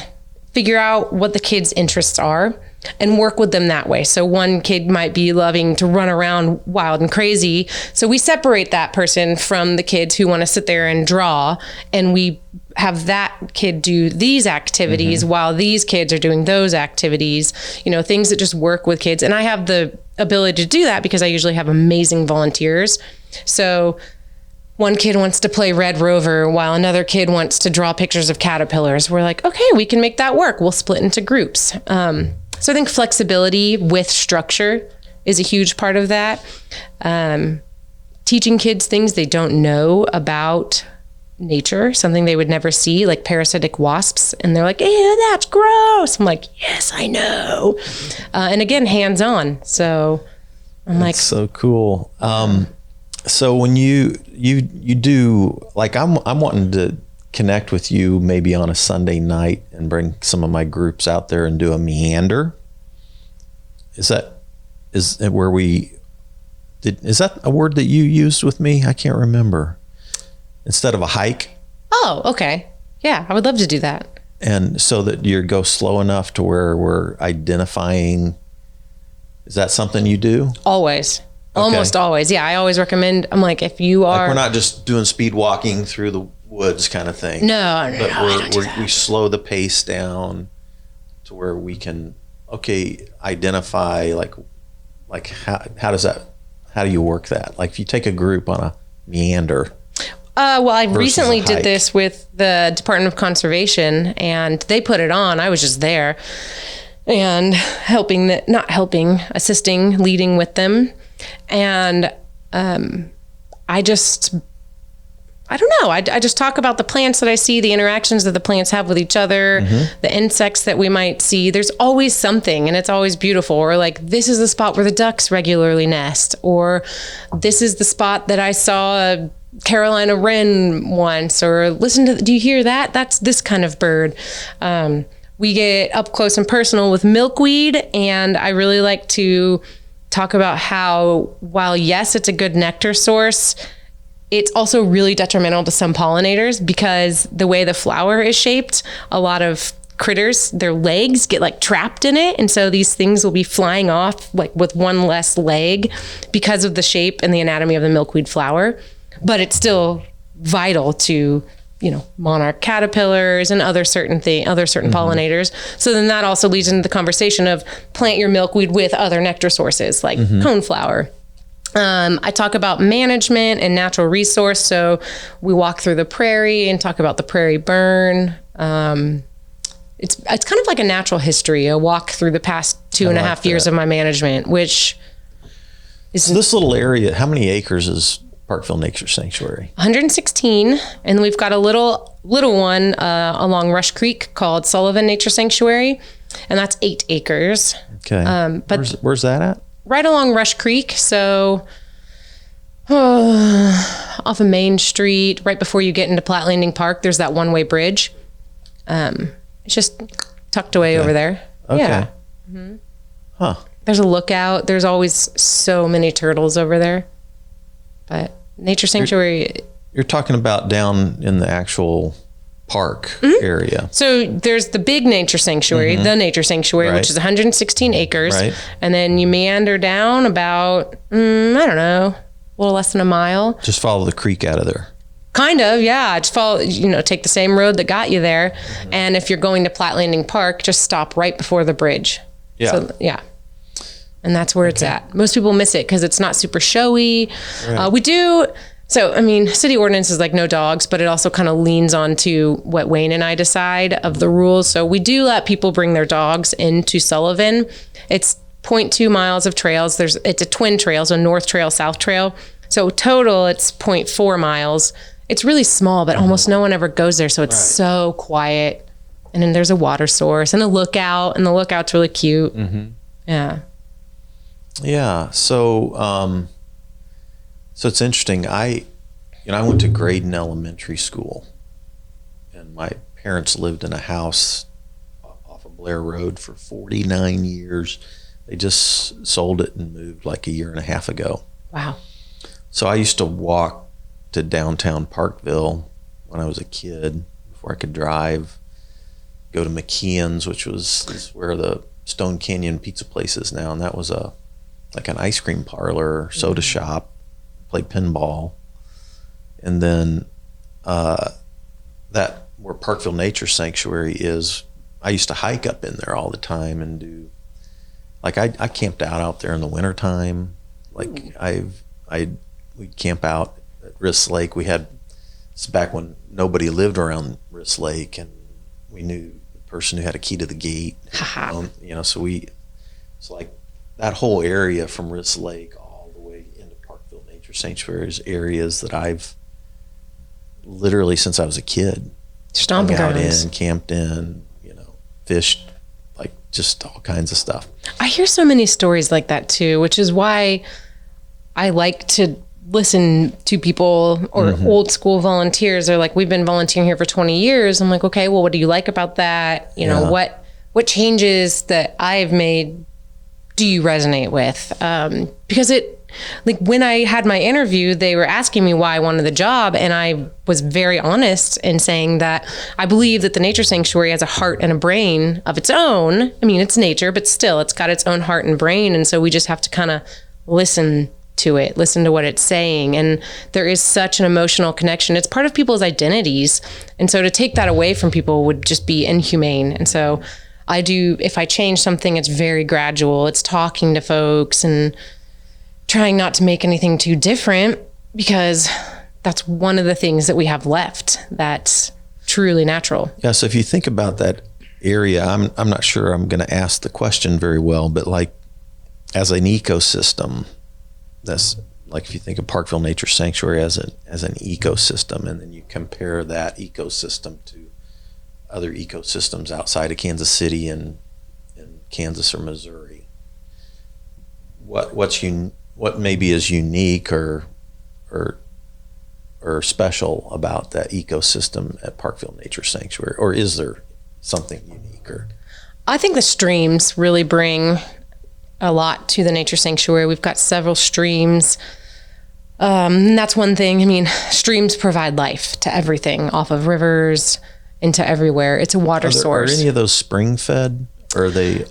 Speaker 2: figure out what the kids' interests are and work with them that way. So one kid might be loving to run around wild and crazy. So we separate that person from the kids who want to sit there and draw, and we have that kid do these activities while these kids are doing those activities, things that just work with kids. And I have the ability to do that because I usually have amazing volunteers. So one kid wants to play Red Rover while another kid wants to draw pictures of caterpillars. We're like, okay, we can make that work. We'll split into groups. So I think flexibility with structure is a huge part of that. Teaching kids things they don't know about nature, something they would never see, like parasitic wasps. And they're like, ew, that's gross. I'm like, yes, I know. And again, hands-on. So I'm like,
Speaker 1: so cool. So when you do, like, I'm wanting to connect with you maybe on a Sunday night and bring some of my groups out there and do a meander. Is that a word that you used with me? I can't remember. Instead of a hike.
Speaker 2: Oh, okay. Yeah, I would love to do that.
Speaker 1: And so that you go slow enough to where we're identifying. Is that something you do?
Speaker 2: Always. Almost always. Yeah, I always recommend, I'm like, if you are...
Speaker 1: Like we're not just doing speed walking through the woods kind of thing.
Speaker 2: No,
Speaker 1: But we slow the pace down to where we can, identify like how do you work that? Like if you take a group on a meander.
Speaker 2: Well, I recently did this with the Department of Conservation, and they put it on. I was just there and assisting, leading with them. And I don't know. I just talk about the plants that I see, the interactions that the plants have with each other, the insects that we might see. There's always something, and it's always beautiful. Or like, this is the spot where the ducks regularly nest, or this is the spot that I saw a Carolina wren once, or do you hear that? That's this kind of bird. We get up close and personal with milkweed, and I really like to talk about how, while yes, it's a good nectar source, it's also really detrimental to some pollinators because the way the flower is shaped, a lot of critters, their legs get like trapped in it. And so these things will be flying off like with one less leg because of the shape and the anatomy of the milkweed flower. But it's still vital to, monarch caterpillars and other certain pollinators. So then that also leads into the conversation of plant your milkweed with other nectar sources like coneflower. I talk about management and natural resource. So we walk through the prairie and talk about the Prairie Burn. It's kind of like a natural history, a walk through the past 2.5 years of my management, which is...
Speaker 1: So this little area, how many acres is Parkville Nature Sanctuary?
Speaker 2: 116. And we've got a little one along Rush Creek called Sullivan Nature Sanctuary. And that's 8 acres.
Speaker 1: Okay. But where's that at?
Speaker 2: Right along Rush Creek. So off of Main Street, right before you get into Platte Landing Park, there's that one-way bridge. It's just tucked away over there.
Speaker 1: Okay.
Speaker 2: Yeah.
Speaker 1: Huh.
Speaker 2: There's a lookout. There's always so many turtles over there. But Nature Sanctuary...
Speaker 1: You're talking about down in the actual park area.
Speaker 2: So there's the big Nature Sanctuary, the Nature Sanctuary, which is 116 acres.
Speaker 1: Right.
Speaker 2: And then you meander down about, I don't know, a little less than a mile.
Speaker 1: Just follow the creek out of there.
Speaker 2: Kind of, yeah. Just follow, take the same road that got you there. And if you're going to Platte Landing Park, just stop right before the bridge.
Speaker 1: Yeah.
Speaker 2: So, yeah. And that's where it's at. Most people miss it because it's not super showy.
Speaker 1: Right.
Speaker 2: We do... So, city ordinance is like no dogs, but it also kind of leans onto what Wayne and I decide of the rules. So we do let people bring their dogs into Sullivan. It's 0.2 miles of trails. It's a twin trail, so north trail, south trail. So total, it's 0.4 miles. It's really small, but almost no one ever goes there. So it's so quiet. And then there's a water source and a lookout, and the lookout's really cute. Yeah.
Speaker 1: Yeah. So it's interesting. I went to Graydon Elementary School, and my parents lived in a house off of Blair Road for 49 years. They just sold it and moved like a year and a half ago.
Speaker 2: Wow.
Speaker 1: So I used to walk to downtown Parkville when I was a kid before I could drive, go to McKeon's, which is where the Stone Canyon Pizza place is now, and that was like an ice cream parlor, soda shop. Played pinball, and then that where Parkville Nature Sanctuary is, I used to hike up in there all the time and do, like I camped out there in the wintertime. Like we'd camp out at Riss Lake. It's back when nobody lived around Riss Lake, and we knew the person who had a key to the gate. So it's like that whole area from Riss Lake all the way into Parkville Nature Sanctuary is areas that I've literally, since I was a kid,
Speaker 2: stomping
Speaker 1: hung out
Speaker 2: grounds.
Speaker 1: in, camped in, fished, like just all kinds of stuff.
Speaker 2: I hear so many stories like that too, which is why I like to listen to people or old school volunteers. They're like, we've been volunteering here for 20 years. I'm like, okay, well, what do you like about that? What changes that I've made do you resonate with? Because when I had my interview, they were asking me why I wanted the job. And I was very honest in saying that I believe that the nature sanctuary has a heart and a brain of its own. I mean, it's nature, but still it's got its own heart and brain. And so we just have to kind of listen to it, listen to what it's saying. And there is such an emotional connection. It's part of people's identities. And so to take that away from people would just be inhumane. And so if I change something, it's very gradual. It's talking to folks and trying not to make anything too different, because that's one of the things that we have left that's truly natural.
Speaker 1: Yeah. So if you think about that area, I'm not sure I'm going to ask the question very well, but like as an ecosystem, that's like if you think of Parkville Nature Sanctuary as an ecosystem, and then you compare that ecosystem to other ecosystems outside of Kansas City and Kansas or Missouri, what maybe is unique or special about that ecosystem at Parkville Nature Sanctuary, or is there something unique? Or
Speaker 2: I think the streams really bring a lot to the nature sanctuary. We've got several streams. And that's one thing. I mean, streams provide life to everything off of rivers into everywhere. It's a water source.
Speaker 1: Are any of those spring fed, or are they?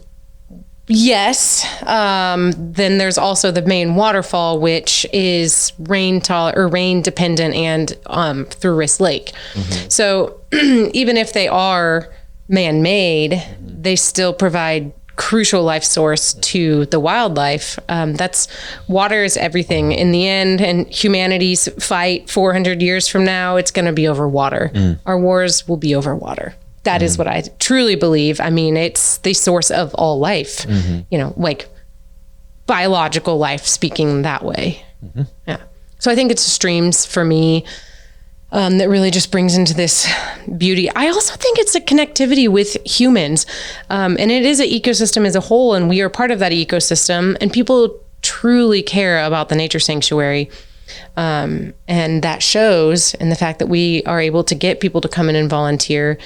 Speaker 2: Yes. Then there's also the main waterfall, which is rain dependent and through Riss Lake. So even if they are man-made, they still provide crucial life source to the wildlife. Water is everything in the end, and humanity's fight 400 years from now, it's going to be over water. Our wars will be over water. That is what I truly believe. I mean, it's the source of all life, like biological life, speaking that way. Yeah. So I think it's streams for me that really just brings into this beauty. I also think it's a connectivity with humans. And it is an ecosystem as a whole, and we are part of that ecosystem, and people truly care about the nature sanctuary. And that shows in the fact that we are able to get people to come in and volunteer.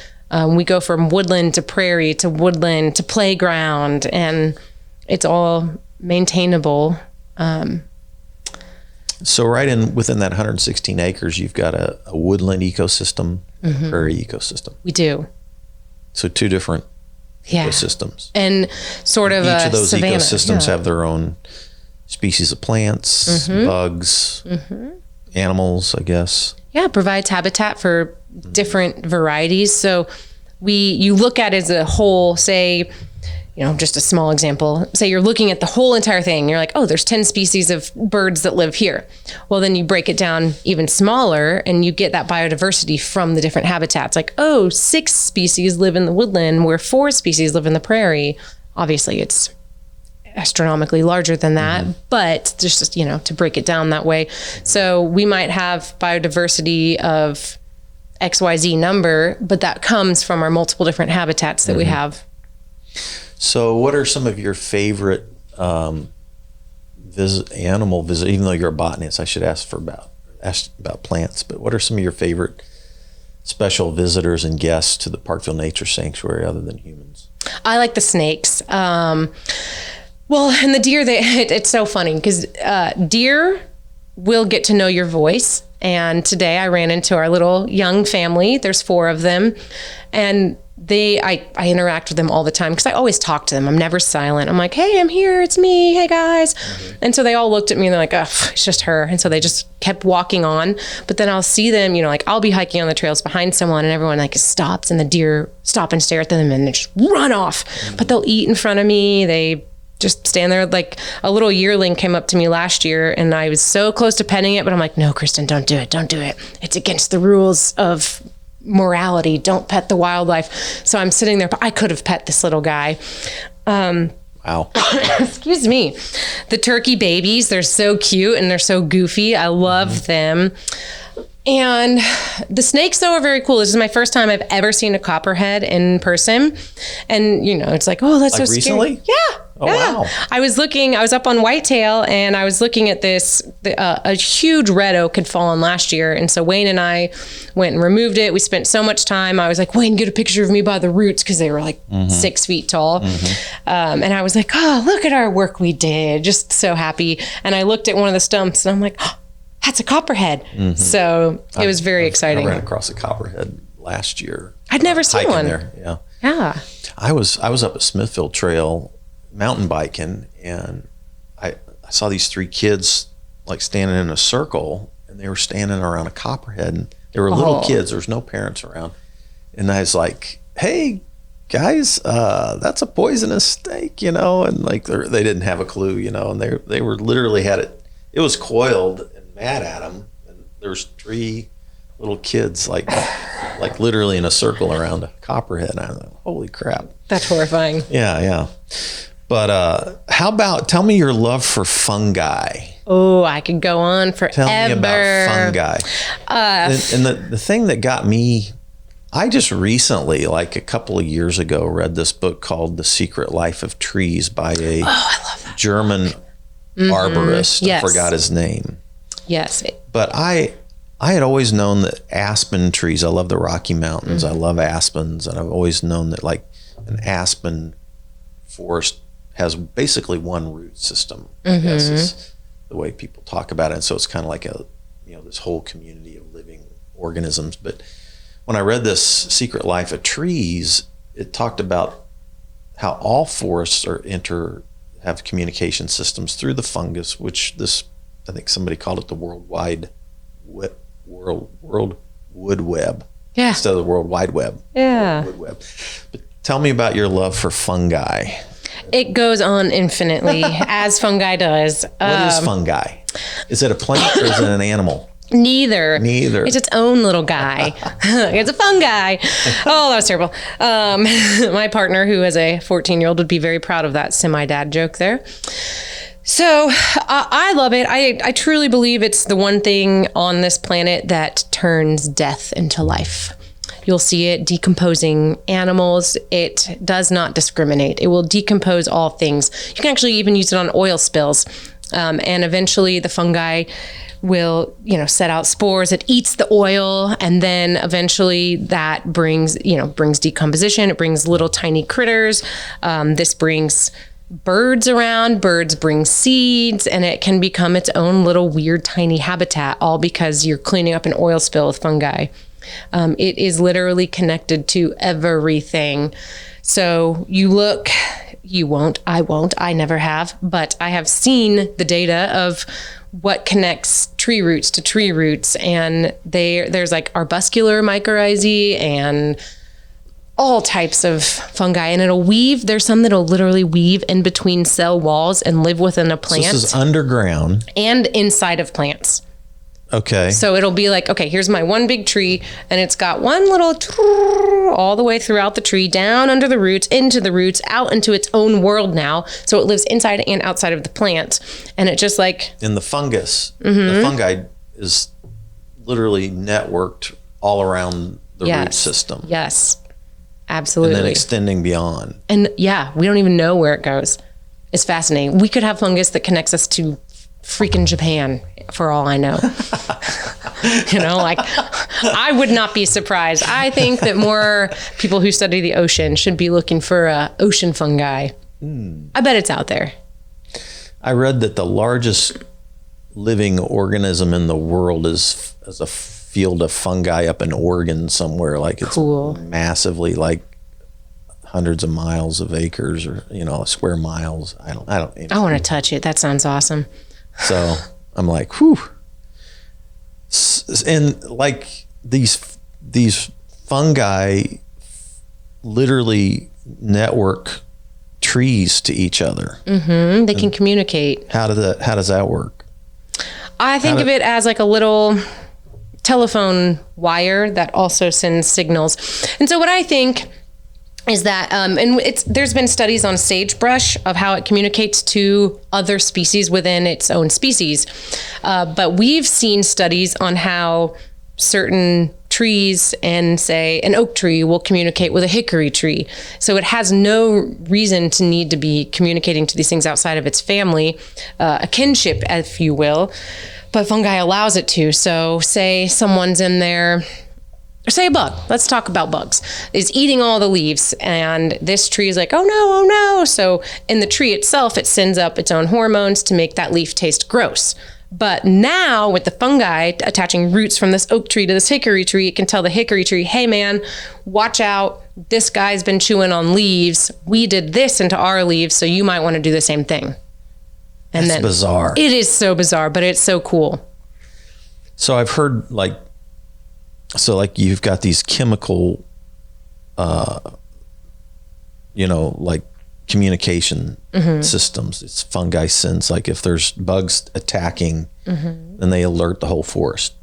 Speaker 2: We go from woodland to prairie to woodland to playground, and it's all maintainable.
Speaker 1: So within that 116 acres, you've got a woodland ecosystem, prairie ecosystem.
Speaker 2: We do.
Speaker 1: So two different ecosystems.
Speaker 2: And sort of
Speaker 1: each of those
Speaker 2: savanna,
Speaker 1: ecosystems have their own species of plants, bugs, animals, I guess.
Speaker 2: Yeah, provides habitat for different varieties. So you look at it as a whole, say, just a small example, say you're looking at the whole entire thing. You're like, oh, there's 10 species of birds that live here. Well, then you break it down even smaller and you get that biodiversity from the different habitats. Like, 6 species live in the woodland where 4 species live in the prairie. Obviously it's astronomically larger than that, but just, to break it down that way. So we might have biodiversity of XYZ number, but that comes from our multiple different habitats that we have.
Speaker 1: So what are some of your favorite animal visit, even though you're a botanist, I should ask about plants, but what are some of your favorite special visitors and guests to the Parkville Nature Sanctuary other than humans? I
Speaker 2: like the snakes. Well, and the deer, it's so funny because deer will get to know your voice. And today I ran into our little young family. There's 4 of them. And I interact with them all the time because I always talk to them. I'm never silent. I'm like, hey, I'm here. It's me. Hey, guys. And so they all looked at me and they're like, oh, it's just her. And so they just kept walking on. But then I'll see them, I'll be hiking on the trails behind someone and everyone stops and the deer stop and stare at them and they just run off. But they'll eat in front of me. They just stand there. Like a little yearling came up to me last year and I was so close to petting it, but I'm like, no, Kristen, don't do it. Don't do it. It's against the rules of morality. Don't pet the wildlife. So I'm sitting there, but I could have pet this little guy.
Speaker 1: Wow.
Speaker 2: Excuse me. The turkey babies, they're so cute and they're so goofy. I love them. And the snakes, though, are very cool. This is my first time I've ever seen a copperhead in person. And, it's like, oh, that's
Speaker 1: like
Speaker 2: so
Speaker 1: recently?
Speaker 2: scary. Yeah.
Speaker 1: Oh,
Speaker 2: yeah.
Speaker 1: wow.
Speaker 2: I was up on Whitetail and I was looking at this, a huge red oak had fallen last year. And so Wayne and I went and removed it. We spent so much time. I was like, Wayne, get a picture of me by the roots because they were like 6 feet tall. And I was like, oh, look at our work we did. Just so happy. And I looked at one of the stumps and I'm like, oh, that's a copperhead. So it was very exciting.
Speaker 1: I ran across a copperhead last year.
Speaker 2: I'd never seen one.
Speaker 1: There. Yeah.
Speaker 2: Yeah.
Speaker 1: I was up at Smithfield Trail mountain biking, and I saw these 3 kids like standing in a circle, and they were standing around a copperhead, and they were little kids. There was no parents around, and I was like, "Hey, guys, that's a poisonous snake," and like they didn't have a clue, and they were literally had it. It was coiled and mad at them, and there's 3 little kids like literally in a circle around a copperhead. And I was like, holy crap.
Speaker 2: That's horrifying.
Speaker 1: Yeah. But how about, tell me your love for fungi.
Speaker 2: Oh, I could go on forever.
Speaker 1: Tell me about fungi. And the thing that got me, I just recently, like a couple of years ago, read this book called The Secret Life of Trees by a German arborist.
Speaker 2: Yes.
Speaker 1: I forgot his name.
Speaker 2: Yes.
Speaker 1: But I had always known that aspen trees, I love the Rocky Mountains. I love aspens. And I've always known that like an aspen forest has basically one root system, I guess is the way people talk about it. And so it's kind of like this whole community of living organisms. But when I read this Secret Life of Trees, it talked about how all forests have communication systems through the fungus, which I think somebody called it the world wood web.
Speaker 2: Yeah.
Speaker 1: Instead of the World Wide Web.
Speaker 2: Yeah.
Speaker 1: Wood web. But tell me about your love for fungi.
Speaker 2: It goes on infinitely, as fungi does.
Speaker 1: What is fungi? Is it a plant or is it an animal?
Speaker 2: Neither. It's its own little guy. It's a fungi. Oh, that was terrible. My partner, who is a 14-year-old, would be very proud of that semi-dad joke there. So I love it. I truly believe it's the one thing on this planet that turns death into life. You'll see it decomposing animals. It does not discriminate. It will decompose all things. You can actually even use it on oil spills. And eventually the fungi will, set out spores. It eats the oil. And then eventually that brings decomposition. It brings little tiny critters. This brings birds around. Birds bring seeds, and it can become its own little weird tiny habitat, all because you're cleaning up an oil spill with fungi. It is literally connected to everything. So you look, you won't, I never have, but I have seen the data of what connects tree roots to tree roots. And there's like arbuscular mycorrhizae and all types of fungi, and it'll weave. There's some that'll literally weave in between cell walls and live within a plant.
Speaker 1: So this is underground
Speaker 2: and inside of plants.
Speaker 1: Okay.
Speaker 2: So it'll be like, okay, here's my one big tree, and it's got one little all the way throughout the tree, down under the roots, into the roots, out into its own world now. So it lives inside and outside of the plant. And it just like...
Speaker 1: In the fungus, the fungi is literally networked all around the root system.
Speaker 2: Yes, absolutely.
Speaker 1: And then extending beyond.
Speaker 2: And yeah, we don't even know where it goes. It's fascinating. We could have fungus that connects us to freaking Japan, for all I know. I would not be surprised. I think that more people who study the ocean should be looking for ocean fungi. I bet it's out there.
Speaker 1: I read that the largest living organism in the world is a field of fungi up in Oregon somewhere. Like it's massively, like hundreds of miles of acres, or square miles. I want
Speaker 2: to touch it. That sounds awesome.
Speaker 1: So I'm like, whew. And like these fungi literally network trees to each other.
Speaker 2: They can communicate.
Speaker 1: How does that work?
Speaker 2: I think of it as like a little telephone wire that also sends signals. And so what I think is that, there's been studies on sagebrush of how it communicates to other species within its own species. But we've seen studies on how certain trees and say an oak tree will communicate with a hickory tree. So it has no reason to need to be communicating to these things outside of its family, a kinship, if you will, but fungi allows it to. So say someone's in there, or say a bug, let's talk about bugs, is eating all the leaves, and this tree is like, oh no. So in the tree itself, it sends up its own hormones to make that leaf taste gross. But now with the fungi attaching roots from this oak tree to this hickory tree, it can tell the hickory tree, hey man, watch out. This guy's been chewing on leaves. We did this into our leaves, so you might want to do the same thing. And
Speaker 1: That's bizarre.
Speaker 2: It is so bizarre, but it's so cool.
Speaker 1: So I've heard like you've got these chemical, like communication systems. It's fungi sense. Like if there's bugs attacking, then they alert the whole forest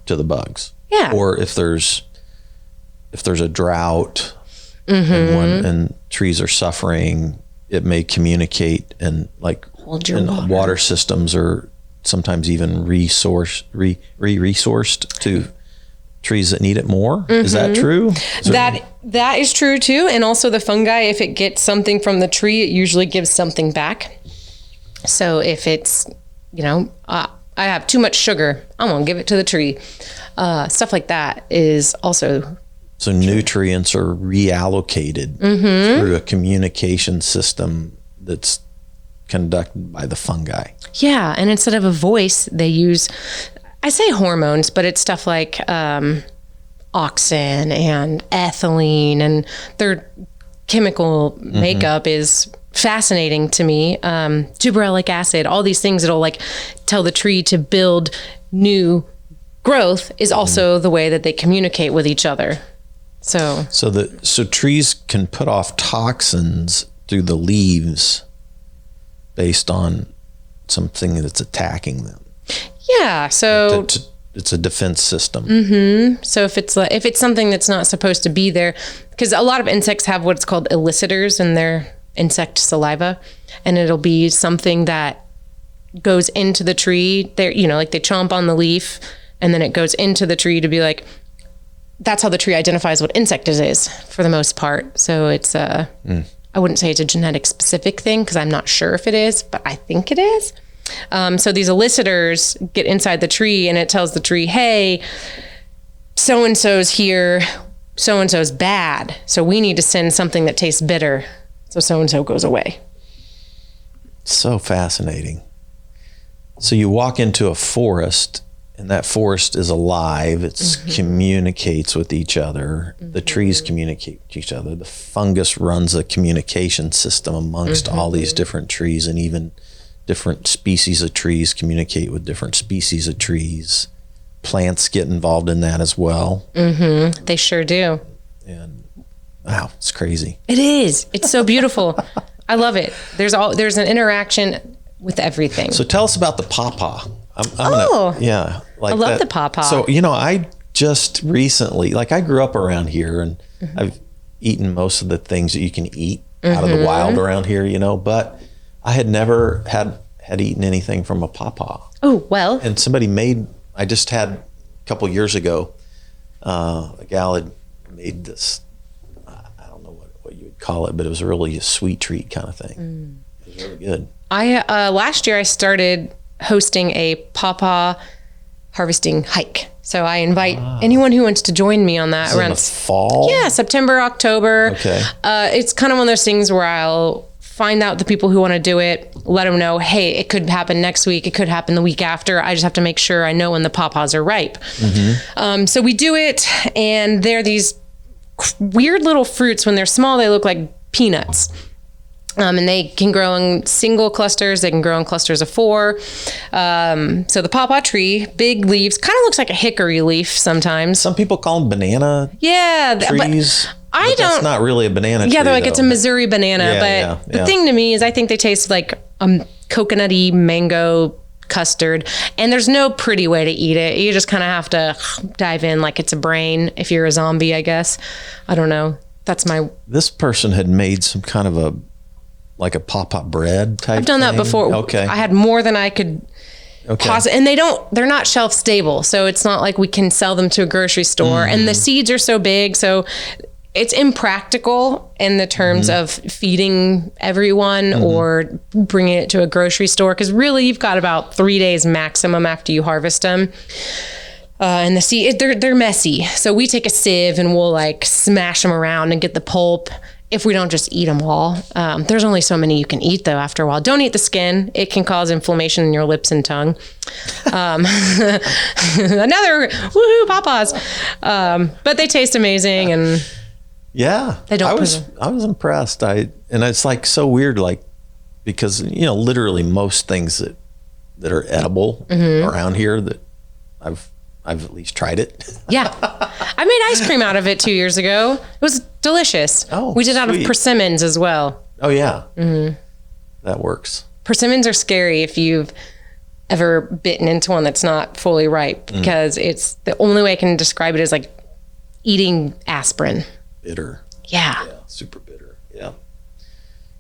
Speaker 1: to the bugs.
Speaker 2: Yeah.
Speaker 1: Or if there's a drought and trees are suffering, it may communicate, and like water systems are sometimes even resourced to trees that need it more. Is that true? That is true too. And also the fungi, if it gets something from the tree, it usually gives something back. So if it's, I have too much sugar, I'm going to give it to the tree. Stuff like that is also. So nutrients are reallocated through a communication system that's conducted by the fungi. Yeah. And instead of a voice, they use, I say hormones, but it's stuff like auxin and ethylene, and their chemical makeup is fascinating to me. Gibberellic acid, all these things that'll like tell the tree to build new growth is also the way that they communicate with each other. So trees can put off toxins through the leaves based on something that's attacking them. Yeah, so it's a defense system. So if it's something that's not supposed to be there, because a lot of insects have what's called elicitors in their insect saliva, and it'll be something that goes into the tree. They like they chomp on the leaf, and then it goes into the tree to be like. That's how the tree identifies what insect it is for the most part. So it's I wouldn't say it's a genetic specific thing because I'm not sure if it is, but I think it is. So these elicitors get inside the tree, and it tells the tree, hey, so-and-so's here, so-and-so's bad. So we need to send something that tastes bitter. So so-and-so goes away. So fascinating. So you walk into a forest, and that forest is alive. It communicates with each other. The trees communicate with each other. The fungus runs a communication system amongst all these different trees, and even different species of trees communicate with different species of trees. Plants get involved in that as well. They sure do. And wow, it's crazy. It is. It's so beautiful. I love it. There's an interaction with everything. So tell us about the pawpaw. I love the pawpaw. So, I just recently, I grew up around here, and I've eaten most of the things that you can eat out of the wild around here, but I had never had eaten anything from a pawpaw. Oh, well. And I just had a couple years ago, a gal had made this, I don't know what you would call it, but it was really a sweet treat kind of thing. It was really good. Last year I started hosting a pawpaw harvesting hike. So I invite anyone who wants to join me on that. Around the fall? Yeah, September, October. Okay. It's kind of one of those things where I'll find out the people who want to do it, let them know, hey, it could happen next week. It could happen the week after. I just have to make sure I know when the pawpaws are ripe. So we do it, and they're these weird little fruits. When they're small, they look like peanuts. And they can grow in single clusters. They can grow in clusters of 4. So the pawpaw tree, big leaves, kind of looks like a hickory leaf sometimes. Some people call them banana trees. But That's not really a banana tree.
Speaker 2: Yeah, they're like,
Speaker 1: though.
Speaker 2: it's a Missouri banana.
Speaker 1: Yeah,
Speaker 2: but the thing to me is I think they taste like coconutty mango custard. And there's no pretty way to eat it. You just kind of have to dive in like it's a brain if you're a zombie, I guess. I don't know.
Speaker 1: This person had made some kind of a pop-up bread type.
Speaker 2: I've done that before.
Speaker 1: Okay.
Speaker 2: I had more than I could and they're not shelf stable. So it's not like we can sell them to a grocery store. And the seeds are so big. So it's impractical in the terms of feeding everyone or bringing it to a grocery store. Because really, you've got about 3 days maximum after you harvest them. And the seed, they're messy. So we take a sieve and we'll like smash them around and get the pulp. If we don't just eat them all. There's only so many you can eat though after a while. Don't eat the skin. It can cause inflammation in your lips and tongue. Another woohoo pawpaws. But they taste amazing and they don't.
Speaker 1: I was impressed. And it's like so weird, like, because, literally most things that are edible around here that I've at least tried it.
Speaker 2: Yeah. I made ice cream out of it 2 years ago. It was delicious.
Speaker 1: Oh,
Speaker 2: we did out of persimmons as well.
Speaker 1: Oh, yeah. That works.
Speaker 2: Persimmons are scary if you've ever bitten into one that's not fully ripe because it's the only way I can describe it is like eating aspirin.
Speaker 1: Bitter.
Speaker 2: Yeah.
Speaker 1: Super bitter. Yeah.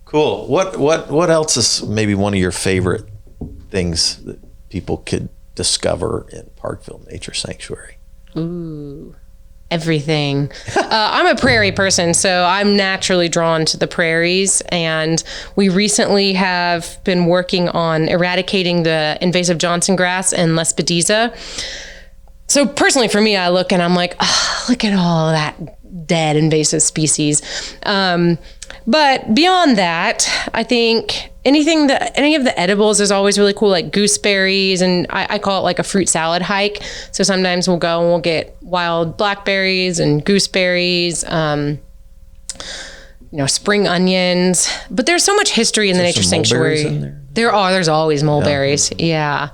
Speaker 1: Cool. What else is maybe one of your favorite things that people could discover in Parkville Nature Sanctuary?
Speaker 2: Ooh, everything. I'm a prairie person, so I'm naturally drawn to the prairies. And we recently have been working on eradicating the invasive Johnson grass and Lespedeza. So personally for me, I look and I'm like, oh, look at all that dead invasive species. But beyond that, I think any of the edibles is always really cool, like gooseberries, and I call it like a fruit salad hike. So sometimes we'll go and we'll get wild blackberries and gooseberries, spring onions. But there's so much history in the nature sanctuary. There's always mulberries. Yeah.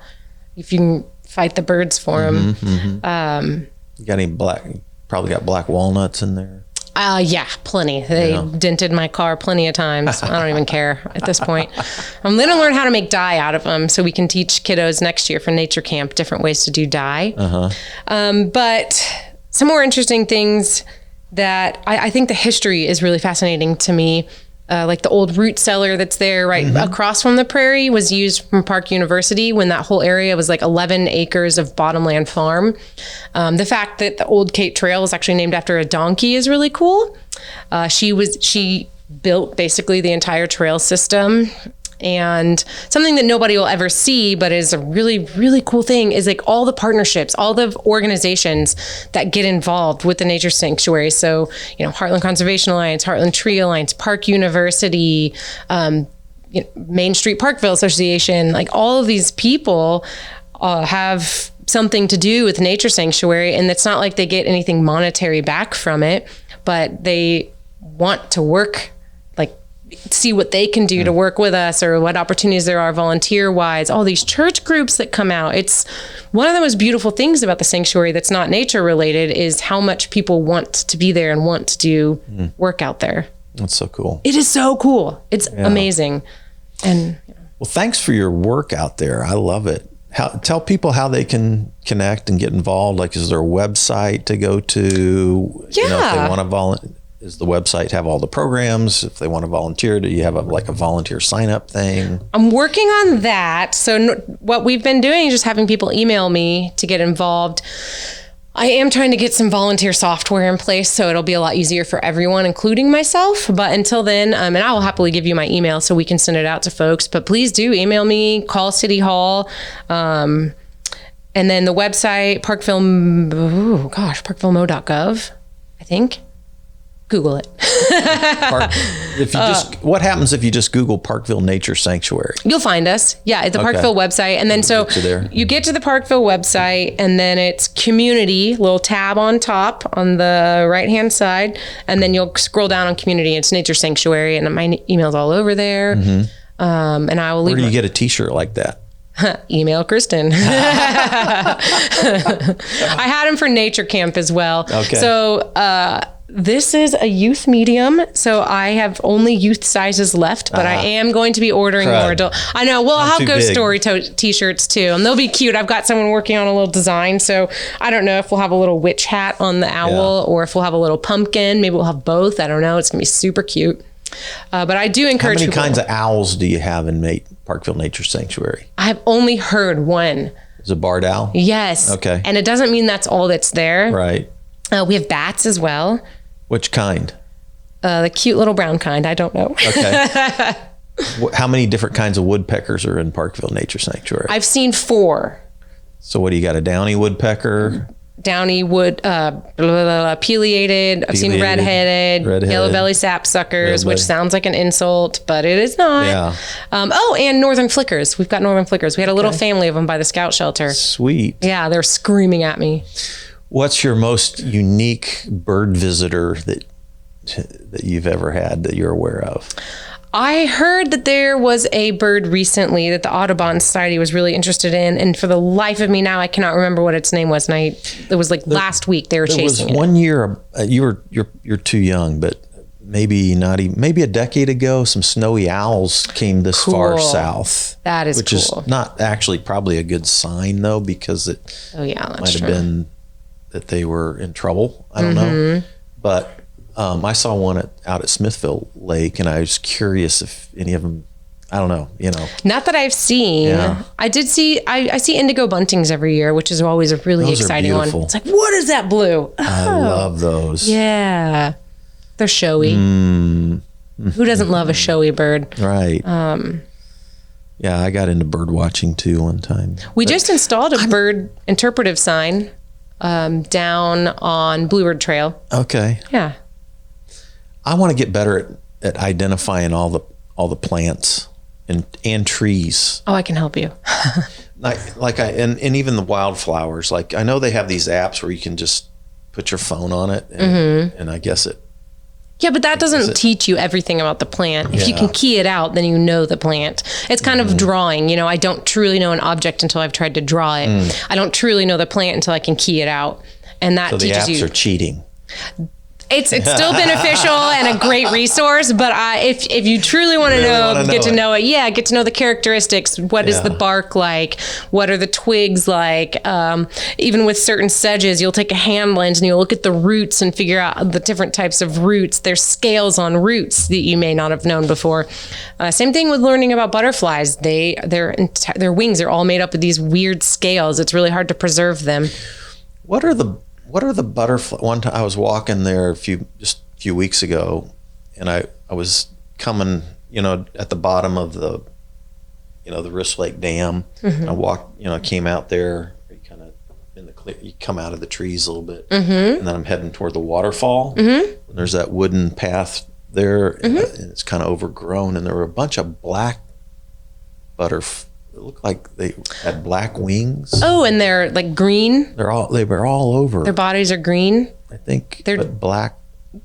Speaker 2: If you can fight the birds for them.
Speaker 1: You got any probably got black walnuts in there?
Speaker 2: Yeah, plenty. They dented my car plenty of times. I don't even care at this point. I'm going to learn how to make dye out of them so we can teach kiddos next year for nature camp different ways to do dye. But some more interesting things that I think the history is really fascinating to me. Like the old root cellar that's there right across from the prairie was used from Park University when that whole area was like 11 acres of bottomland farm. The fact that the old Kate Trail is actually named after a donkey is really cool. She built basically the entire trail system. And something that nobody will ever see, but is a really, really cool thing is like all the partnerships, all the organizations that get involved with the nature sanctuary. So, Heartland Conservation Alliance, Heartland Tree Alliance, Park University, Main Street Parkville Association, like all of these people have something to do with nature sanctuary. And it's not like they get anything monetary back from it, but they want to work, see what they can do to work with us or what opportunities there are volunteer wise, all these church groups that come out. It's one of the most beautiful things about the sanctuary that's not nature related is how much people want to be there and want to do work out there.
Speaker 1: That's so cool.
Speaker 2: It is so cool. It's amazing. And
Speaker 1: well, thanks for your work out there. I love it. Tell people how they can connect and get involved. Like, is there a website to go to?
Speaker 2: Yeah.
Speaker 1: If they want to volunteer. Does the website have all the programs? If they want to volunteer, do you have a volunteer sign up thing?
Speaker 2: I'm working on that. So what we've been doing is just having people email me to get involved. I am trying to get some volunteer software in place so it'll be a lot easier for everyone, including myself. But until then, and I will happily give you my email so we can send it out to folks. But please do email me, call City Hall. And then the website, parkvillemo.gov, I think. Google it.
Speaker 1: What happens if you just Google Parkville Nature Sanctuary?
Speaker 2: You'll find us. Yeah, at the Parkville website. And then you get to the Parkville website and then it's community, little tab on top on the right-hand side. And then you'll scroll down on community. It's Nature Sanctuary. And my email's all over there. And I will leave.
Speaker 1: Where do you get a t-shirt like that?
Speaker 2: Email Kristen. I had him for nature camp as well.
Speaker 1: Okay.
Speaker 2: So, This is a youth medium, so I have only youth sizes left, but I am going to be ordering more adult. I know. Well, I'll have Ghost Story t-shirts too, and they'll be cute. I've got someone working on a little design, so I don't know if we'll have a little witch hat on the owl or if we'll have a little pumpkin. Maybe we'll have both. I don't know. It's going to be super cute. But I do encourage
Speaker 1: people. How many
Speaker 2: kinds
Speaker 1: of owls do you have in Parkville Nature Sanctuary?
Speaker 2: I've only heard one.
Speaker 1: Is it a barred owl?
Speaker 2: Yes.
Speaker 1: Okay.
Speaker 2: And it doesn't mean that's all that's there.
Speaker 1: Right.
Speaker 2: We have bats as well.
Speaker 1: Which kind?
Speaker 2: The cute little brown kind. I don't know.
Speaker 1: Okay. How many different kinds of woodpeckers are in Parkville Nature Sanctuary?
Speaker 2: I've seen 4.
Speaker 1: So what do you got? A downy woodpecker?
Speaker 2: Downy pileated. I've seen redheaded, yellow belly sapsuckers, which sounds like an insult, but it is not.
Speaker 1: Yeah.
Speaker 2: And northern flickers. We've got northern flickers. We had a little family of them by the scout shelter.
Speaker 1: Sweet.
Speaker 2: Yeah, they're screaming at me.
Speaker 1: What's your most unique bird visitor that you've ever had that you're aware of?
Speaker 2: I heard that there was a bird recently that the Audubon Society was really interested in, and for the life of me now, I cannot remember what its name was. And it was like last week they were chasing it.
Speaker 1: There was one year you're too young, but maybe not even maybe a decade ago, some snowy owls came this far south.
Speaker 2: That is
Speaker 1: which
Speaker 2: cool.
Speaker 1: Is not actually probably a good sign though, because it might have been that they were in trouble. I don't know, but. I saw one out at Smithville Lake, and I was curious if any of them, I don't know, Not
Speaker 2: that I've seen. Yeah. I did see, I see indigo buntings every year, which is always a really exciting one. It's like, what is that blue?
Speaker 1: I love those.
Speaker 2: Yeah. They're showy. Who doesn't love a showy bird?
Speaker 1: Right. Yeah, I got into bird watching too one time.
Speaker 2: We just installed a bird interpretive sign down on Bluebird Trail. Okay. Yeah.
Speaker 1: I want to get better at identifying all the plants and trees.
Speaker 2: Oh, I can help you.
Speaker 1: and even the wildflowers. Like I know they have these apps where you can just put your phone on it and I guess it.
Speaker 2: Yeah, but that doesn't teach you everything about the plant. If you can key it out, then you know the plant. It's kind of drawing. I don't truly know an object until I've tried to draw it. I don't truly know the plant until I can key it out. And that teaches you.
Speaker 1: So the apps are cheating.
Speaker 2: It's still beneficial and a great resource, but if you truly want to get to know it, get to know the characteristics. What is the bark like? What are the twigs like? Even with certain sedges, you'll take a hand lens and you'll look at the roots and figure out the different types of roots. There's scales on roots that you may not have known before. Same thing with learning about butterflies. Their wings are all made up of these weird scales. It's really hard to preserve them.
Speaker 1: What are the butterfly? One time I was walking there a few weeks ago, and I was coming, at the bottom of the Riss Lake Dam. I walked, came out there, kind of in the clear. You come out of the trees a little bit, and then I'm heading toward the waterfall. And there's that wooden path there, and it's kind of overgrown, and there were a bunch of black butterflies. It looked like they had black wings.
Speaker 2: Oh, and they're like green.
Speaker 1: They were all over.
Speaker 2: Their bodies are green.
Speaker 1: I think they're black.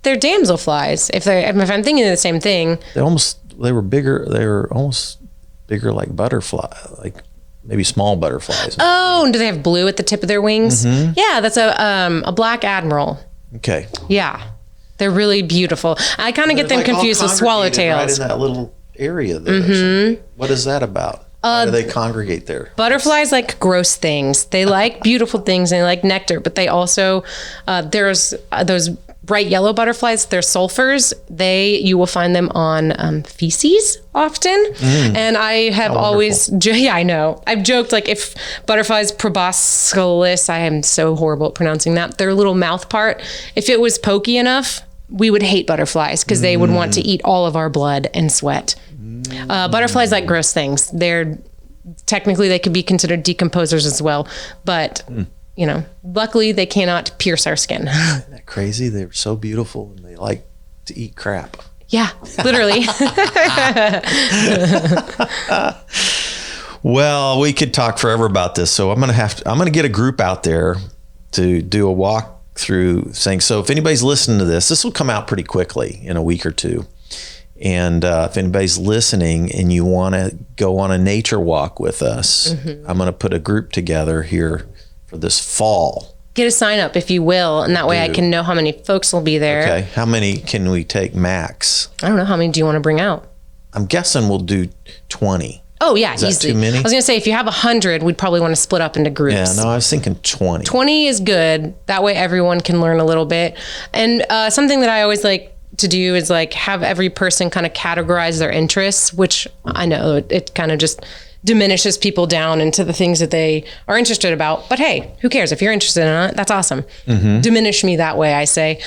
Speaker 2: They're damselflies. If I'm thinking of the same thing.
Speaker 1: They were bigger. They were almost bigger, like butterfly, like maybe small butterflies.
Speaker 2: Oh, and do they have blue at the tip of their wings? Yeah, that's a black admiral.
Speaker 1: Okay.
Speaker 2: Yeah, they're really beautiful. I kind of get them confused with swallowtails.
Speaker 1: Right in that little area there. What is that about? Why do they congregate there?
Speaker 2: Butterflies like gross things. They like beautiful things and they like nectar, but they also, there's those bright yellow butterflies, they're sulfurs. You will find them on feces often. And I have always, I know. I've joked like if butterflies proboscis, I am so horrible at pronouncing that, their little mouth part, if it was pokey enough, we would hate butterflies because they would want to eat all of our blood and sweat. Butterflies like gross things. Technically they could be considered decomposers as well, but luckily they cannot pierce our skin.
Speaker 1: Isn't that crazy? They're so beautiful and they like to eat crap.
Speaker 2: Yeah, literally.
Speaker 1: Well, we could talk forever about this, so I'm gonna get a group out there to do a walk through things. So if anybody's listening to this will come out pretty quickly in a week or two. And if anybody's listening and you want to go on a nature walk with us, I'm going to put a group together here for this fall.
Speaker 2: get a sign up if you will. And that way I can know how many folks will be there.
Speaker 1: Okay. How many can we take max?
Speaker 2: I don't know. How many do you want to bring out?
Speaker 1: I'm guessing we'll do 20.
Speaker 2: Oh, yeah.
Speaker 1: Is that
Speaker 2: easily.
Speaker 1: too many?
Speaker 2: I was going to say, if you have 100, we'd probably want to split up into groups.
Speaker 1: Yeah, no, I was thinking 20.
Speaker 2: 20 is good. That way everyone can learn a little bit. And something that I always like to do is like have every person kind of categorize their interests, which I know it kind of just diminishes people down into the things that they are interested about. But hey, who cares? If you're interested in it, that's awesome. Diminish me that way, I say.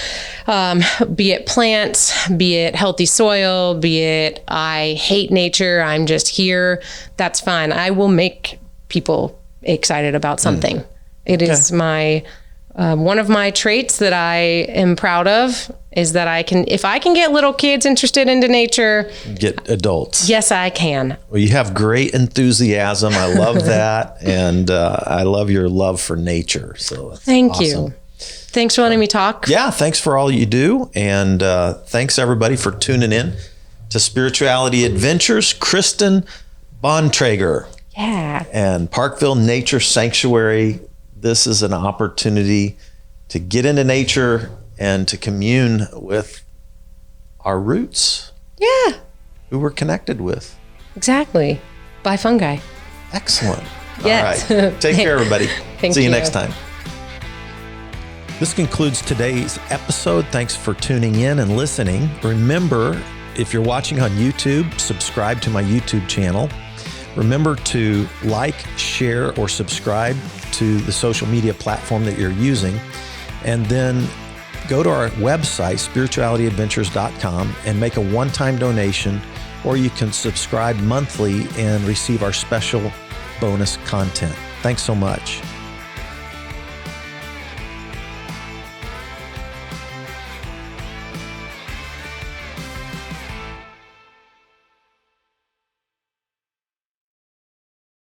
Speaker 2: Be it plants, be it healthy soil, be it I hate nature, I'm just here. That's fine. I will make people excited about something. It is my one of my traits that I am proud of is that if I can get little kids interested into nature,
Speaker 1: get adults.
Speaker 2: Yes, I can.
Speaker 1: Well, you have great enthusiasm. I love that. And I love your love for nature. So
Speaker 2: thank
Speaker 1: awesome.
Speaker 2: you. Thanks for letting me talk.
Speaker 1: Yeah. Thanks for all you do. And thanks everybody for tuning in to Spirituality Adventures. Kristen Bontrager.
Speaker 2: Yeah.
Speaker 1: And Parkville Nature Sanctuary. This is an opportunity to get into nature and to commune with our roots.
Speaker 2: Yeah.
Speaker 1: Who we're connected with.
Speaker 2: Exactly. By fungi.
Speaker 1: Excellent.
Speaker 2: Yes.
Speaker 1: All right. Take care, everybody. See you next time. This concludes today's episode. Thanks for tuning in and listening. Remember, if you're watching on YouTube, subscribe to my YouTube channel. Remember to like, share, or subscribe to the social media platform that you're using. And then go to our website, spiritualityadventures.com, and make a one-time donation, or you can subscribe monthly and receive our special bonus content. Thanks so much.